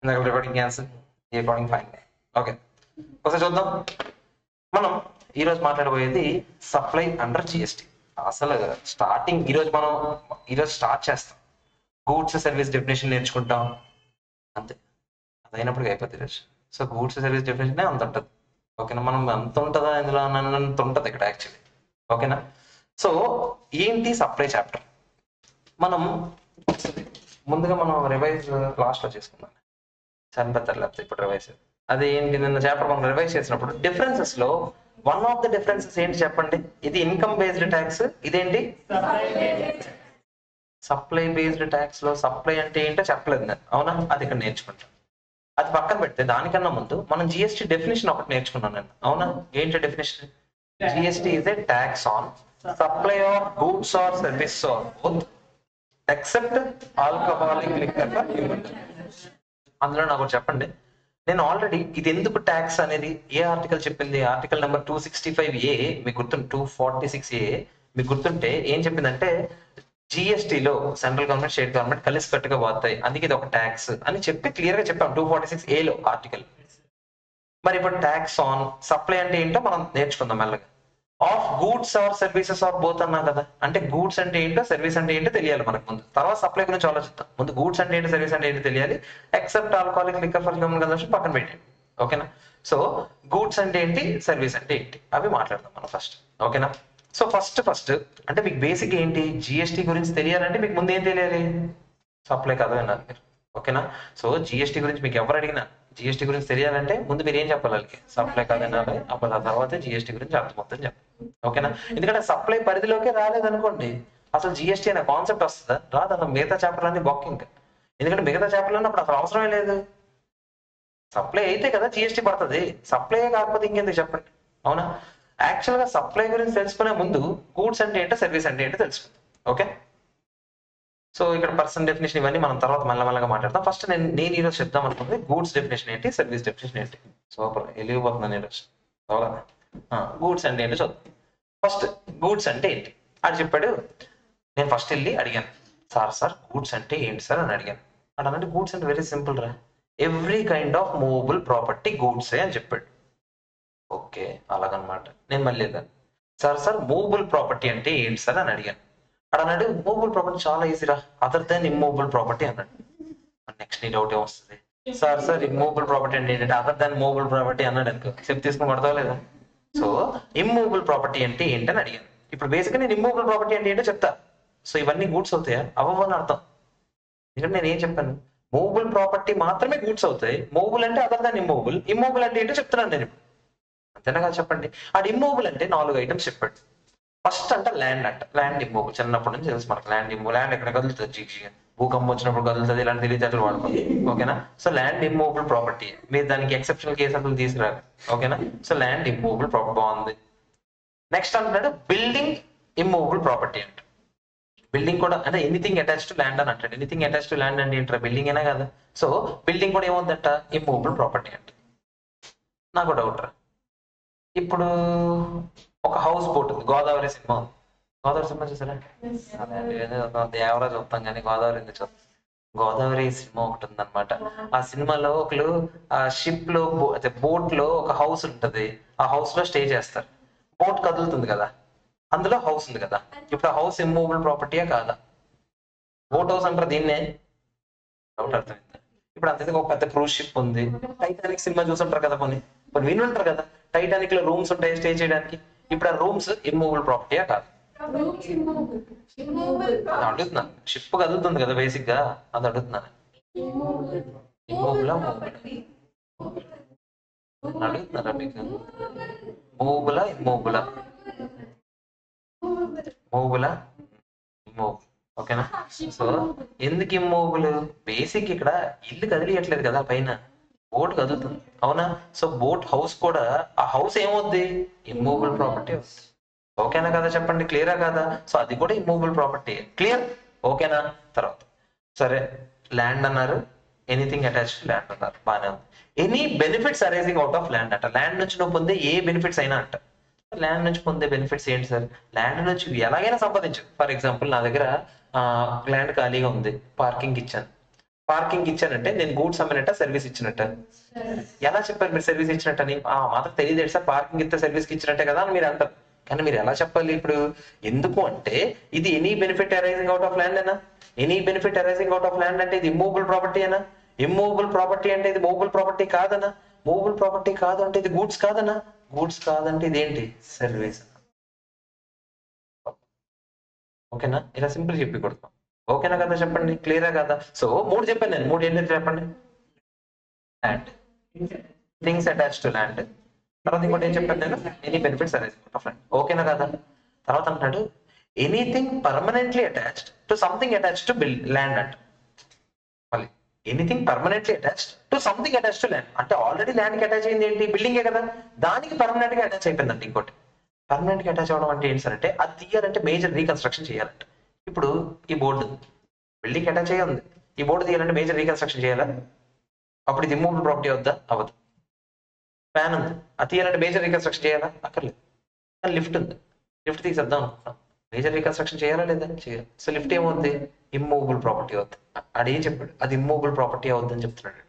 Recording cancel, recording fine. Okay, ఒకసారి చూద్దాం. మనం ఈరోజు మాట్లాడబోయేది సప్లై అండర్ జిఎస్టీ. అసలు స్టార్టింగ్ ఈరోజు స్టార్ట్ చేస్తాం. గూడ్స్ సర్వీస్ డెఫినేషన్ నేర్చుకుంటాం, అంతే. అది అయినప్పుడు అయిపోతుంది ఈరోజు. సో గూడ్స్ సర్వీస్ డెఫినేషన్ అంత ఉంటుంది. ఓకేనా, మనం అంత ఉంటుందా ఇందులో అంత ఉంటుంది ఇక్కడ యాక్చువల్లీ. ఓకేనా, సో ఏంటి సప్లై చాప్టర్? మనం ముందుగా రివైజ్ లాస్ట్లో చేసుకున్నాం, చనిపోతారు లేకపోతే ఇప్పుడు రివైజ్. అది ఏంటి, నిన్న చాప్టర్ మనం రివైజ్ చేసినప్పుడు డిఫరెన్సెస్ లో వన్ ఆఫ్ ద డిఫరెన్సెస్ ఏంటి చెప్పండి? ఇది ఇన్కమ్ బేస్డ్ ట్యాక్స్, ఇదేంటి సప్లై బేస్డ్ ట్యాక్స్. లో సప్లై అంటే ఏంటో చెప్పలేదు నేను, అవునా? అది ఇక్కడ నేర్చుకుంటాం. అది పక్కన పెడితే దానికన్నా ముందు మనం జిఎస్టీ డెఫినేషన్ ఒకటి నేర్చుకున్నాను నేను, అవునా? ఏంటి definition? GST is a tax on supply of goods or service or both except alcoholic liquor for human. అందులో నాకు చెప్పండి, నేను ఆల్రెడీ ఇది ఎందుకు ట్యాక్స్ అనేది ఏ ఆర్టికల్ చెప్పింది? ఆర్టికల్ నెంబర్ 265A మీకు గుర్తుంటే 246A మీకు గుర్తుంటే ఏం చెప్పిందంటే, జిఎస్టీలో సెంట్రల్ గవర్నమెంట్ స్టేట్ గవర్నమెంట్ కలిసి కట్టుగా పోతాయి, అందుకే ఇది ఒక ట్యాక్స్ అని చెప్పి క్లియర్ గా చెప్పాం 246A ఆర్టికల్. మరి ఇప్పుడు ట్యాక్స్ ఆన్ సప్లై అంటే ఏంటో మనం నేర్చుకుందాం మెల్లగా. Of goods or services or both అన్నా కదా, అంటే గూడ్స్ అంటే ఏంటో సర్వీస్ అంటే ఏంటో తెలియాలి మనకు ముందు, తర్వాత సప్లై గురించి ఆలోచిద్దాం. ముందు గూడ్స్ అంటే ఏంటి, సర్వీస్ అంటే ఏంటి తెలియాలి. Except alcoholic liquor for human consumption పక్కన పెట్టండి. ఓకేనా, సో గూడ్స్ అంటే ఏంటి, సర్వీస్ అంటే ఏంటి, అవి మాట్లాడదాం మనం ఫస్ట్. ఓకేనా, సో ఫస్ట్ అంటే మీకు బేసిక్ ఏంటి, జిఎస్టీ గురించి తెలియాలంటే మీకు ముందు ఏం తెలియాలి? సప్లై కదా అన్నారు మీరు. ఓకేనా, సో జిఎస్టీ గురించి మీకు ఎవరు అడిగినా జిఎస్టీ గురించి తెలియాలంటే ముందు మీరు ఏం చెప్పాలి వాళ్ళకి? సప్లై కదా అనాలి. అప్పుడు ఆ తర్వాత జిఎస్టీ గురించి అర్థమవుతుంది చెప్పాలి. ఓకేనా, ఎందుకంటే సప్లై పరిధిలోకే రాలేదనుకోండి అసలు జిఎస్టీ అనే కాన్సెప్ట్ వస్తుందా? రాదు. అసలు మిగతా చాప్టర్ అన్ని బొక్కింగ్, ఎందుకంటే మిగతా చాప్టర్లో అప్పుడు అసలు అవసరమే లేదు. సప్లై అయితే కదా జిఎస్టీ పడుతుంది, సప్లై కాకపోతే ఇంకెందుకు చెప్పండి, అవునా? యాక్చువల్ గా సప్లై గురించి తెలుసుకునే ముందు గూడ్స్ అంటే ఏంటో సర్వీస్ అంటే ఏంటో తెలుసుకుందాం. ఓకే, సో ఇక్కడ పర్సన్ డెఫినేషన్ ఇవన్నీ మనం తర్వాత మెల్లమెల్లగా మాట్లాడతాం. ఫస్ట్ నేను ఈరోజు చెప్దాం అనుకుంది గూడ్స్ డెఫినేషన్ ఏంటి, సర్వీస్ డెఫినేషన్ ఏంటి. సూపర్, వెళ్ళిపోతున్నాను ఈరోజు. గూడ్స్ అంటే ఏంటో చూద్దాం. ఫస్ట్ గూడ్స్ అంటే ఏంటి అని చెప్పాడు. నేను ఫస్ట్ వెళ్ళి అడిగాను, సార్ గూడ్స్ అంటే ఏంటి సార్ అని అడిగాను. అంటే గూడ్స్ అంటే వెరీ సింపుల్ రా, every kind of movable property గూడ్సే అని చెప్పాడు. ఓకే, అలాగనమాట. నేను మళ్ళీ వెళ్ళాను, సార్ మూవబుల్ ప్రాపర్టీ అంటే ఏంటి సార్ అని అడిగాను. అన్నాడు మూవబుల్ ప్రాపర్టీ చాలా ఈజీరా, అదర్ దెన్ ఇమ్మూవబుల్ ప్రాపర్టీ అన్నాడు. నెక్స్ట్ నీ డౌట్ ఏమొస్తుంది, సార్ ఇమ్మూవబుల్ ప్రాపర్టీ అంటే ఏంటంటే అదర్ దెన్ మూవబుల్ ప్రాపర్టీ అన్నాడు అనుకో, చెప్పి తీసుకుని కొడతావా లేదా? సో ఇమ్మూవబుల్ ప్రాపర్టీ అంటే ఏంటని అడిగాను. ఇప్పుడు బేసిక్గా నేను ఇమ్మూవబుల్ ప్రాపర్టీ అంటే ఏంటో చెప్తా. సో ఇవన్నీ గూడ్స్ అవుతాయా? అవ్వని అర్థం. ఎందుకంటే నేను ఏం చెప్పాను, మూవబుల్ ప్రాపర్టీ మాత్రమే గూడ్స్ అవుతాయి. మూవబుల్ అంటే అదర్ దాన్ ఇమ్మూవబుల్. ఇమ్మూవబుల్ అంటే ఏంటో చెప్తున్నాను నేను ఇప్పుడు, అంతేనా కదా చెప్పండి. అది ఇమ్మూవబుల్ అంటే 4 ఐటమ్స్ చెప్పాడు. ఫస్ట్ అంటే ల్యాండ్ అంట, ల్యాండ్ ఇమ్మూవబుల్. చిన్నప్పటి నుంచి తెలుసు మనకు ల్యాండ్ ల్యాండ్ ఎక్కడ కదులుతుంది, జీజీగా భూకంపం వచ్చినప్పుడు కదులుతుంది, ఇలాంటి తెలివితేటలు వాడుకోండి. ఓకేనా, సో ల్యాండ్ ఇమ్మూవబుల్ ప్రాపర్టీ, మీరు దానికి ఎక్సెప్షనల్ కేసులు తీసుకురారు. ఓకేనా, సో ల్యాండ్ ఇమ్మూవబుల్ ప్రాపర్టీ బాగుంది. నెక్స్ట్ అంటున్నాడు బిల్డింగ్ ఇమ్మూవబుల్ ప్రాపర్టీ అంట. బిల్డింగ్ కూడా అంటే ఎనీథింగ్ అటాచ్ టు ల్యాండ్ అని అంటాడు. ఎనీథింగ్ అటాచ్ టు ల్యాండ్ అంటే ఏంటంటే బిల్డింగ్ అయినా కదా. సో బిల్డింగ్ కూడా ఏముందంట, ఇమ్మూవబుల్ ప్రాపర్టీ అంట. నాకు డౌట్ రా, ఇప్పుడు ఒక హౌస్ బోట్ ఉంది, గోదావరి సినిమా ఉంది. గోదావరి సినిమా చూసారా? దేవరాజు చూస్తాం కానీ గోదావరి ఎందుకు చూస్తాం. గోదావరి సినిమా ఒకటి ఉంది అనమాట. ఆ సినిమాలో ఒకరు ఆ షిప్ లో అదే బోట్ లో ఒక హౌస్ ఉంటది, ఆ హౌస్ లో స్టే చేస్తారు. బోట్ కదులుతుంది కదా, అందులో హౌస్ ఉంది కదా. ఇప్పుడు ఆ హౌస్ ఇమ్మూవబుల్ ప్రాపర్టీయా కాదా? బోట్ హౌస్ అంటారు దీన్నే. డౌట్ అర్థమైంది. ఇప్పుడు అంతే ఒక పెద్ద క్రూజ్ షిప్ ఉంది, టైటానిక్ సినిమా చూసుంటారు కదా, కొన్ని విని ఉంటారు కదా, టైటానిక్ లో రూమ్స్ ఉంటాయి స్టే చేయడానికి. ఇప్పుడు ఆ రూమ్స్ ఇమ్మూవబుల్ ప్రాపర్టీయా కాదు? అడుగుతున్నాను, షిప్ కదులుతుంది కదా బేసిక్ గా, అది అడుగుతున్నాను. ఇమ్మూవబులా అడుగుతున్నారా మీకు? మూవబులా ఇమ్మూవబులా? మూవబులా ఇమ్మూవబుల్. ఓకేనా, సో ఎందుకు ఇమ్మూవబుల్? బేసిక్ ఇక్కడ ఇల్లు కదిలియట్లేదు కదా పైన, బోట్ కదులుతుంది, అవునా? సో బోట్ హౌస్ కూడా, ఆ హౌస్ ఏమవుద్ది, ఇమ్మూవబుల్ ప్రాపర్టీ అవుతుంది. ఓకేనా కదా చెప్పండి, క్లియరా కదా? సో అది కూడా ఇమ్మూవబుల్ ప్రాపర్టీ. క్లియర్? ఓకేనా? తర్వాత సరే ల్యాండ్ అన్నారు, ఎనీథింగ్ అటాచ్ టు ల్యాండ్ అన్నారు, బాగానే ఉంది. Any benefits arising out of land అంట. ల్యాండ్ నుంచి నువ్వు పొందే ఏ బెనిఫిట్స్ అయినా అంట. ల్యాండ్ నుంచి పొందే బెనిఫిట్స్ ఏంటి సార్? ల్యాండ్ నుంచి ఎలాగైనా సంపాదించు. ఫర్ ఎగ్జాంపుల్ నా దగ్గర ల్యాండ్ ఖాళీగా ఉంది, పార్కింగ్ ఇచ్చాను, పార్కింగ్ ఇచ్చానంటే నేను గూడ్స్ అమ్మినట్ట సర్వీస్ ఇచ్చినట్ట? ఎలా చెప్పారు మీరు సర్వీస్ ఇచ్చినట్టని? మాత్రం తెలియదు సార్, పార్కింగ్ ఇస్తే సర్వీస్ ఇచ్చినట్టే కదా అని మీరు అంటారు. కానీ మీరు ఎలా చెప్పాలి ఇప్పుడు? ఎందుకు అంటే ఇది any benefit arising out of land అయినా, any benefit arising out of land అంటే ఇది ఇమ్మూవబుల్ ప్రాపర్టీ అయినా, ఇమ్మూవబుల్ ప్రాపర్టీ అంటే ఇది మూవబుల్ ప్రాపర్టీ కాదనా, మూవబుల్ ప్రాపర్టీ కాదు అంటే ఇది గూడ్స్ కాదనా, గూడ్స్ కాదంటే ఇది ఏంటి? సర్వీస్. ఓకేనా? ఇలా సింపుల్ చెప్పి కొడతాం. ఓకేనా కదా? చెప్పండి, క్లియరా కదా? సో 3 చెప్పాను నేను, 3 ఏంటంటే చెప్పండి. Land, things attach to land. తర్వాత ఇంకోటి ఏం చెప్పాను నేను? Any benefits arising of land. ఓకేనా కదా? తర్వాత అంటున్నాడు anything permanently attached to something attached to land అంట. మళ్ళీ anything permanently attached to something attached to land అంటే ఆల్రెడీ ల్యాండ్ కి అటాచ్ అయింది ఏంటి? బిల్డింగే కదా, దానికి పర్మనెంట్ గా అటాచ్ అయిపోయిందంట. ఇంకోటి పర్మనెంట్ గా అటాచ్ అవడం అంటే ఏంటి సార్ అంటే అది తీయాలంటే మేజర్ రీకన్స్ట్రక్షన్ చేయాలంట. ఇప్పుడు ఈ బోర్డు బిల్డింగ్ అటాచ్ అయ్యి ఉంది, ఈ బోర్డు తీయాలంటే మేజర్ రీకన్స్ట్రక్షన్ చేయాలా? అప్పుడు ఇది ఇమ్మూవబుల్ ప్రాపర్టీ అవుద్దా? అవ్వదు. ఫ్యాన్ ఉంది, అది తీయాలంటే మేజర్ రీకన్స్ట్రక్షన్ చేయాలా? అక్కర్లేదు. లిఫ్ట్ ఉంది, లిఫ్ట్ తీసేద్దాం అనుకుంటున్నాం, మేజర్ రీకన్స్ట్రక్షన్ చేయాలా లేదా? చేయాలి. సో లిఫ్ట్ ఏమవుద్ది? ఇమ్మూవబుల్ ప్రాపర్టీ అవుద్ది. అదేం చెప్పాడు? అది ఇమ్మూవబుల్ ప్రాపర్టీ అవుద్దని చెప్తున్నాడు.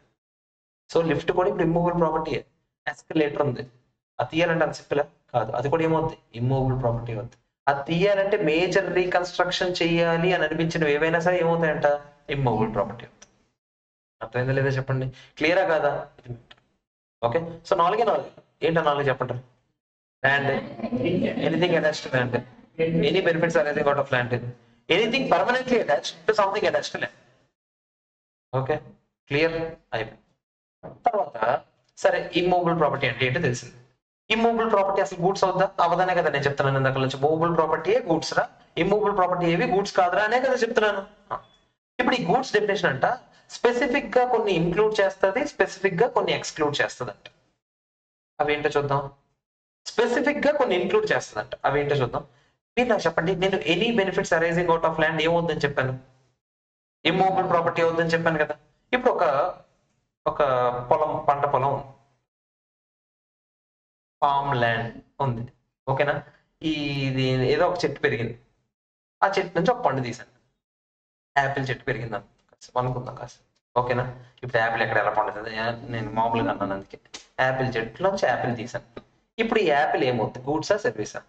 సో లిఫ్ట్ కూడా ఇప్పుడు ఇమ్మూవబుల్ ప్రాపర్టీ. ఎస్కలేటర్ ఉంది, అది తీయాలంటే అంత సింపుల్ కాదు, అది కూడా ఏమవుద్ది? ఇమ్మూవబుల్ ప్రాపర్టీ అవుద్ది. అది తీయాలంటే మేజర్ రీకన్స్ట్రక్షన్ చేయాలి అని అనిపించినవి ఏవైనా సరే ఏమవుతాయంట? ఇమ్మూవబుల్ ప్రాపర్టీ అవుతుంది. అర్థమైందా లేదా చెప్పండి? క్లియరా కాదా? ఓకే. సో 4 ఏంటో 4 చెప్పండి. Land, anything attached to land, any benefits arising out of land, anything permanently attached to something attached to land. Okay, clear అయిపోయింది. తర్వాత సరే ఇమ్మూవబుల్ ప్రాపర్టీ అంటే ఏంటో తెలిసింది. ఇమ్మూవబుల్ ప్రాపర్టీ అసలు గూడ్స్ అవుద్దా? అవదనే కదా నేను చెప్తున్నాను ఇందాక నుంచి. మూవబుల్ ప్రాపర్టీ గూడ్స్ రా, ఇమ్మూవబుల్ ప్రాపర్టీ ఏవి గూడ్స్ కాదురా అనే కదా చెప్తున్నాను. ఇప్పుడు ఈ గూడ్స్ డెఫినేషన్ అంట స్పెసిఫిక్ గా కొన్ని ఇంక్లూడ్ చేస్తుంది, స్పెసిఫిక్ గా కొన్ని ఎక్స్క్లూడ్ చేస్తుంది అంట. అవేంటో చూద్దాం. స్పెసిఫిక్ గా కొన్ని ఇంక్లూడ్ చేస్తుందంట, అవేంటో చూద్దాం. మీరు నాకు చెప్పండి, నేను any benefits arising out of land ఏమవుద్దని చెప్పాను? ఇమ్మూవబుల్ ప్రాపర్టీ అవుద్దని చెప్పాను కదా. ఇప్పుడు ఒక పొలం, పంట పొలం ఉంది, ఫామ్ ల్యాండ్ ఉంది. ఓకేనా? ఇది ఏదో ఒక చెట్టు పెరిగింది, ఆ చెట్టు నుంచి ఒక పండు తీసాను. యాపిల్ చెట్టు పెరిగింది అనుకుందాం కాస్త. ఓకేనా? ఇప్పుడు యాపిల్ ఎక్కడ ఎలా పండుతుంది? నేను మామూలుగా అన్నాను, అందుకే యాపిల్ చెట్టులోంచి యాపిల్ తీసాను. ఇప్పుడు ఈ యాపిల్ ఏమవుతుంది? గూడ్సా సర్వీసా?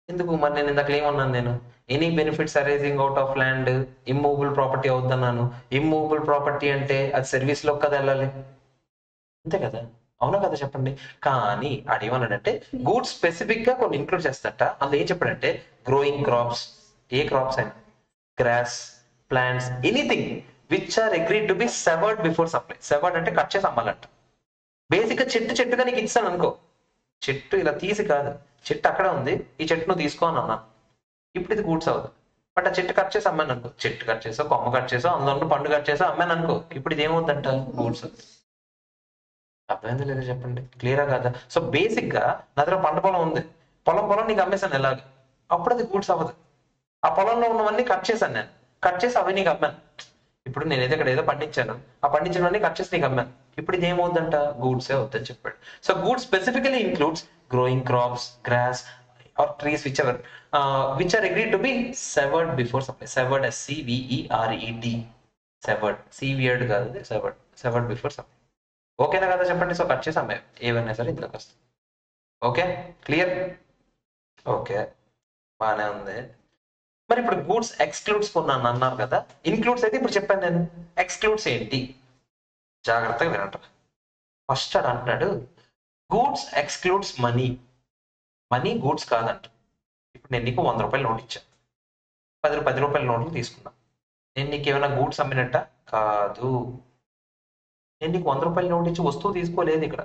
ఎందుకు మరి నేను ఇందాక ఏమన్నాను? నేను any benefits arising out of land immovable property అవుతున్నాను. ఇమ్మూవబుల్ ప్రాపర్టీ అంటే అది సర్వీస్ లో కదా వెళ్ళాలి, అంతే కదా? అవునా కదా చెప్పండి. కానీ అదేమన్నాడంటే గూడ్స్ స్పెసిఫిక్ గా కొన్ని ఇంక్లూడ్ చేస్తాట. అందులో ఏం చెప్పాడంటే గ్రోయింగ్ క్రాప్స్, ఏ క్రాప్స్ అయినా, grass, plants, anything which are agreed to be severed before supply. Severed అంటే కట్ చేసి అమ్మాలంట. బేసిక్ గా చెట్టుగా నీకు ఇస్తాను అనుకో, చెట్టు ఇలా తీసి కాదు, చెట్టు అక్కడ ఉంది, ఈ చెట్టు నువ్వు తీసుకో అని అన్నా, ఇప్పుడు ఇది గూడ్స్ అవుతుంది. బట్ ఆ చెట్టు కట్ చేసి అమ్మాను అనుకో, చెట్టు కట్ చేసో, కొమ్మ కట్ చేసో, అందులో పండు కట్ చేసో అమ్మాను అనుకో, ఇప్పుడు ఇది ఏమవుతుందంట? గూడ్స్ అవుతుంది. అర్థమైందా లేదా చెప్పండి? క్లియరా కాదా? సో బేసిక్ గా నా దగ్గర పంట పొలం ఉంది, పొలం నీకు అమ్మేశాను ఎలాగ, అప్పుడు అది గూడ్స్ అవ్వదు. ఆ పొలంలో ఉన్నవన్నీ కట్ చేశాను నేను, కట్ చేసి అవి నీకు అమ్మాను. ఇప్పుడు నేనైతే ఇక్కడ ఏదో పండించాను, ఆ పండించినవన్నీ కట్ చేసి నీకు అమ్మాను, ఇప్పుడు ఇది ఏమవుద్దంట? గూడ్సే అవుద్దని చెప్పాడు. So goods specifically includes growing crops, grass or trees which are agreed to be severed before supply. Severed, SEVERED, severed, severed కాదు, సెవర్డ్ బిఫోర్ సప్లై. ఓకేనా కదా చెప్పండి? సో కట్ చేసి అమ్మాయి ఏవైనా సరే ఇందులోకి వస్తుంది. Okay, clear? ఓకే, బాగానే ఉంది. మరి ఇప్పుడు గూడ్స్ ఎక్స్క్లూడ్స్ కొన్నాను అన్నారు కదా, ఇన్క్లూడ్స్ అయితే ఇప్పుడు చెప్పాను నేను. ఎక్స్క్లూడ్స్ ఏంటి? జాగ్రత్తగా వినండి. ఫస్ట్ అది అంటున్నాడు goods excludes money. Money goods కాదంట. ఇప్పుడు నేను నీకు 100 రూపాయల నోట్ ఇచ్చాను, 10 రూపాయల నోట్లు తీసుకున్నా, నేను నీకు ఏమైనా గూడ్స్ అమ్మినట్ట? కాదు. నేను నీకు 100 రూపాయల నోట్ ఇచ్చి వస్తువు తీసుకోలేదు ఇక్కడ,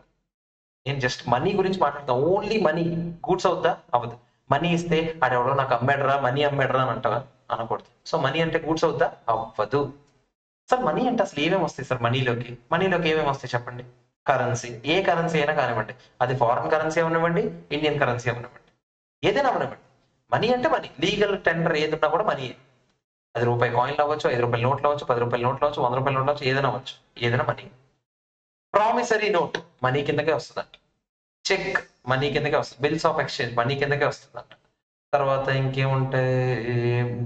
నేను జస్ట్ మనీ గురించి మాట్లాడతాను. ఓన్లీ మనీ గూడ్స్ అవుతా? అవ్వదు. మనీ ఇస్తే ఆడెవడో నాకు అమ్మాడరా, మనీ అమ్మాడరా అని అంటావా? అనకూడదు. సో మనీ అంటే గూడ్స్ అవుతా? అవ్వదు. సార్ మనీ అంటే అసలు ఏమేమి వస్తాయి సార్? మనీలోకి ఏమేమి వస్తాయి చెప్పండి? కరెన్సీ, ఏ కరెన్సీ అయినా కానివ్వండి, అది ఫారెన్ కరెన్సీ అవనివ్వండి, ఇండియన్ కరెన్సీ అవనివ్వండి, ఏదైనా అవనివ్వండి, మనీ అంటే మనీ. లీగల్ టెండర్ ఏది ఉన్నా కూడా మనీ. అది రూపాయి కాయిన్లు అవ్వచ్చు, 5 రూపాయల నోట్లు అవ్వచ్చు, 10 రూపాయల నోట్లు అవ్వచ్చు, 100 రూపాయల నోట్లు అవ్వచ్చు, ఏదైనా అవ్వచ్చు, ఏదైనా మనీ. ప్రామిసరీ నోట్ మనీ కిందకే వస్తుందంట. చెక్ మనీ కిందకే వస్తుంది. బిల్స్ ఆఫ్ ఎక్స్చేంజ్ మనీ కిందకే వస్తుందంట. తర్వాత ఇంకేముంటాయి?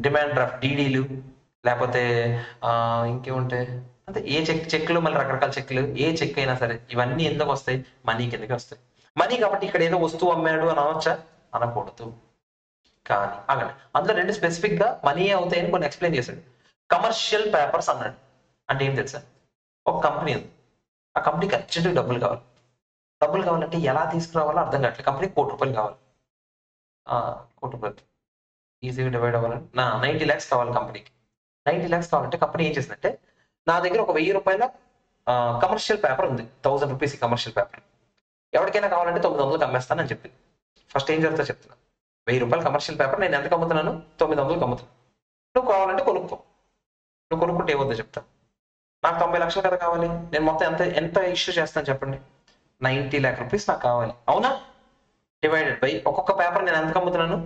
డిమాండ్ డ్రాఫ్ట్, డీడీలు, లేకపోతే ఇంకేముంటాయి అంటే ఏ చెక్లు మళ్ళీ రకరకాల చెక్లు, ఏ చెక్ అయినా సరే ఇవన్నీ ఎందుకు వస్తాయి? మనీ కిందకి వస్తాయి. మనీ కాబట్టి ఇక్కడ ఏదో వస్తువు అమ్మాడు అని అనవచ్చా? అనకూడదు. కానీ అలానే అందులో రెండు స్పెసిఫిక్ గా మనీ అవుతాయని కొన్ని ఎక్స్ప్లెయిన్ చేశాడు. కమర్షియల్ పేపర్స్ అన్నాడు. అంటే ఏం తెలుసా? ఒక కంపెనీ ఉంది, ఆ కంపెనీకి అర్జెంట్గా డబ్బులు కావాలి. డబ్బులు కావాలంటే ఎలా తీసుకురావాలో అర్థం కావట్లేదు. కంపెనీకి ₹1,00,00,000 కావాలి. ₹1,00,00,000 ఈజీగా డివైడ్ అవ్వాలని 90 lakhs కావాలి కంపెనీకి. 90 lakhs కావాలంటే కంపెనీ ఏం చేసిందంటే, నా దగ్గర ఒక ₹1,000 కమర్షియల్ పేపర్ ఉంది, ₹1,000 ఈ కమర్షియల్ పేపర్. ఎవరికైనా కావాలంటే 900కి అమ్మేస్తానని చెప్పింది. ఫస్ట్ ఏం జరుగుతుందో చెప్తున్నా. ₹1,000 కమర్షియల్ పేపర్ నేను ఎంతకు అమ్ముతున్నాను? 900కి అమ్ముతున్నాను. నువ్వు కావాలంటే కొనుక్కో. నువ్వు కొనుక్కుంటే ఏమవుతుందో చెప్తా. నాకు 90 లక్షలు కదా కావాలి. నేను మొత్తం ఎంత ఎంత ఇష్యూ చేస్తాను చెప్పండి? 90 lakh rupees నాకు కావాలి. అవునా? డివైడెడ్ బై ఒక్కొక్క పేపర్ నేను ఎంతకు అమ్ముతున్నాను?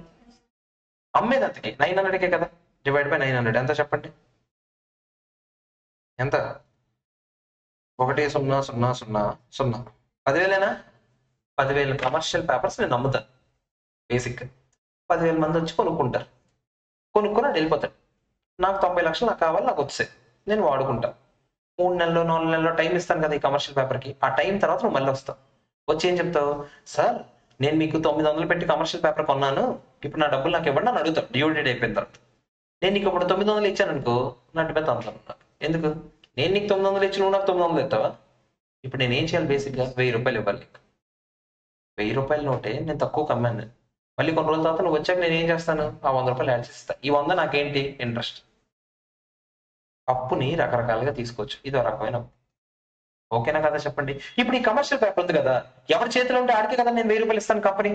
అమ్మేది అంతకి 900కే కదా. డివైడ్ బై 900 ఎంత చెప్పండి? ఎంత? 1,0,0,0,0 10,000ఏనా? 10,000 కమర్షియల్ పేపర్స్ నేను అమ్ముతాను. బేసిక్ 10,000 మంది వచ్చి కొనుక్కుంటారు. కొనుక్కొని అది వెళ్ళిపోతాడు. నాకు 90 లక్షలు నాకు కావాలి, నాకు వచ్చాయి, నేను వాడుకుంటా. 3 నెలలు 4 నెలలు టైం ఇస్తాను కదా ఈ కమర్షియల్ పేపర్కి. ఆ టైం తర్వాత నువ్వు మళ్ళీ వస్తావు. వచ్చి ఏం చెప్తావు? సార్ నేను మీకు 900 పెట్టి కమర్షియల్ పేపర్ కొన్నాను, ఇప్పుడు నా డబ్బులు నాకు ఇవ్వండి అని అడుగుతాడు డ్యూ డేట్ అయిపోయిన తర్వాత. నేను నీకు ఇప్పుడు 900 ఇచ్చాను అనుకో, నా పెద్ద అంతా. ఎందుకు? నేను నీకు 900 ఇచ్చి నువ్వు నాకు 900 ఇస్తావా? ఇప్పుడు నేను ఏం చేయాలి? బేసిక్గా ₹1,000 ఇవ్వాలి నీకు. ₹1,000 నోటే నేను తక్కువ కమ్మాను. మళ్ళీ కొన్ని రోజుల తర్వాత నువ్వు వచ్చాక నేను ఏం చేస్తాను? ఆ ₹100 యాడ్ చేస్తా. ఈ 100 నాకేంటి? ఇంట్రెస్ట్. అప్పుని రకరకాలుగా తీసుకోవచ్చు. ఇది ఒక రకమైన అప్పు. ఓకేనా కదా చెప్పండి? ఇప్పుడు ఈ కమర్షియల్ పేపర్ ఉంది కదా, ఎవరి చేతిలో ఉంటే ఆడికే కదా నేను ₹1,000 ఇస్తాను కంపెనీ.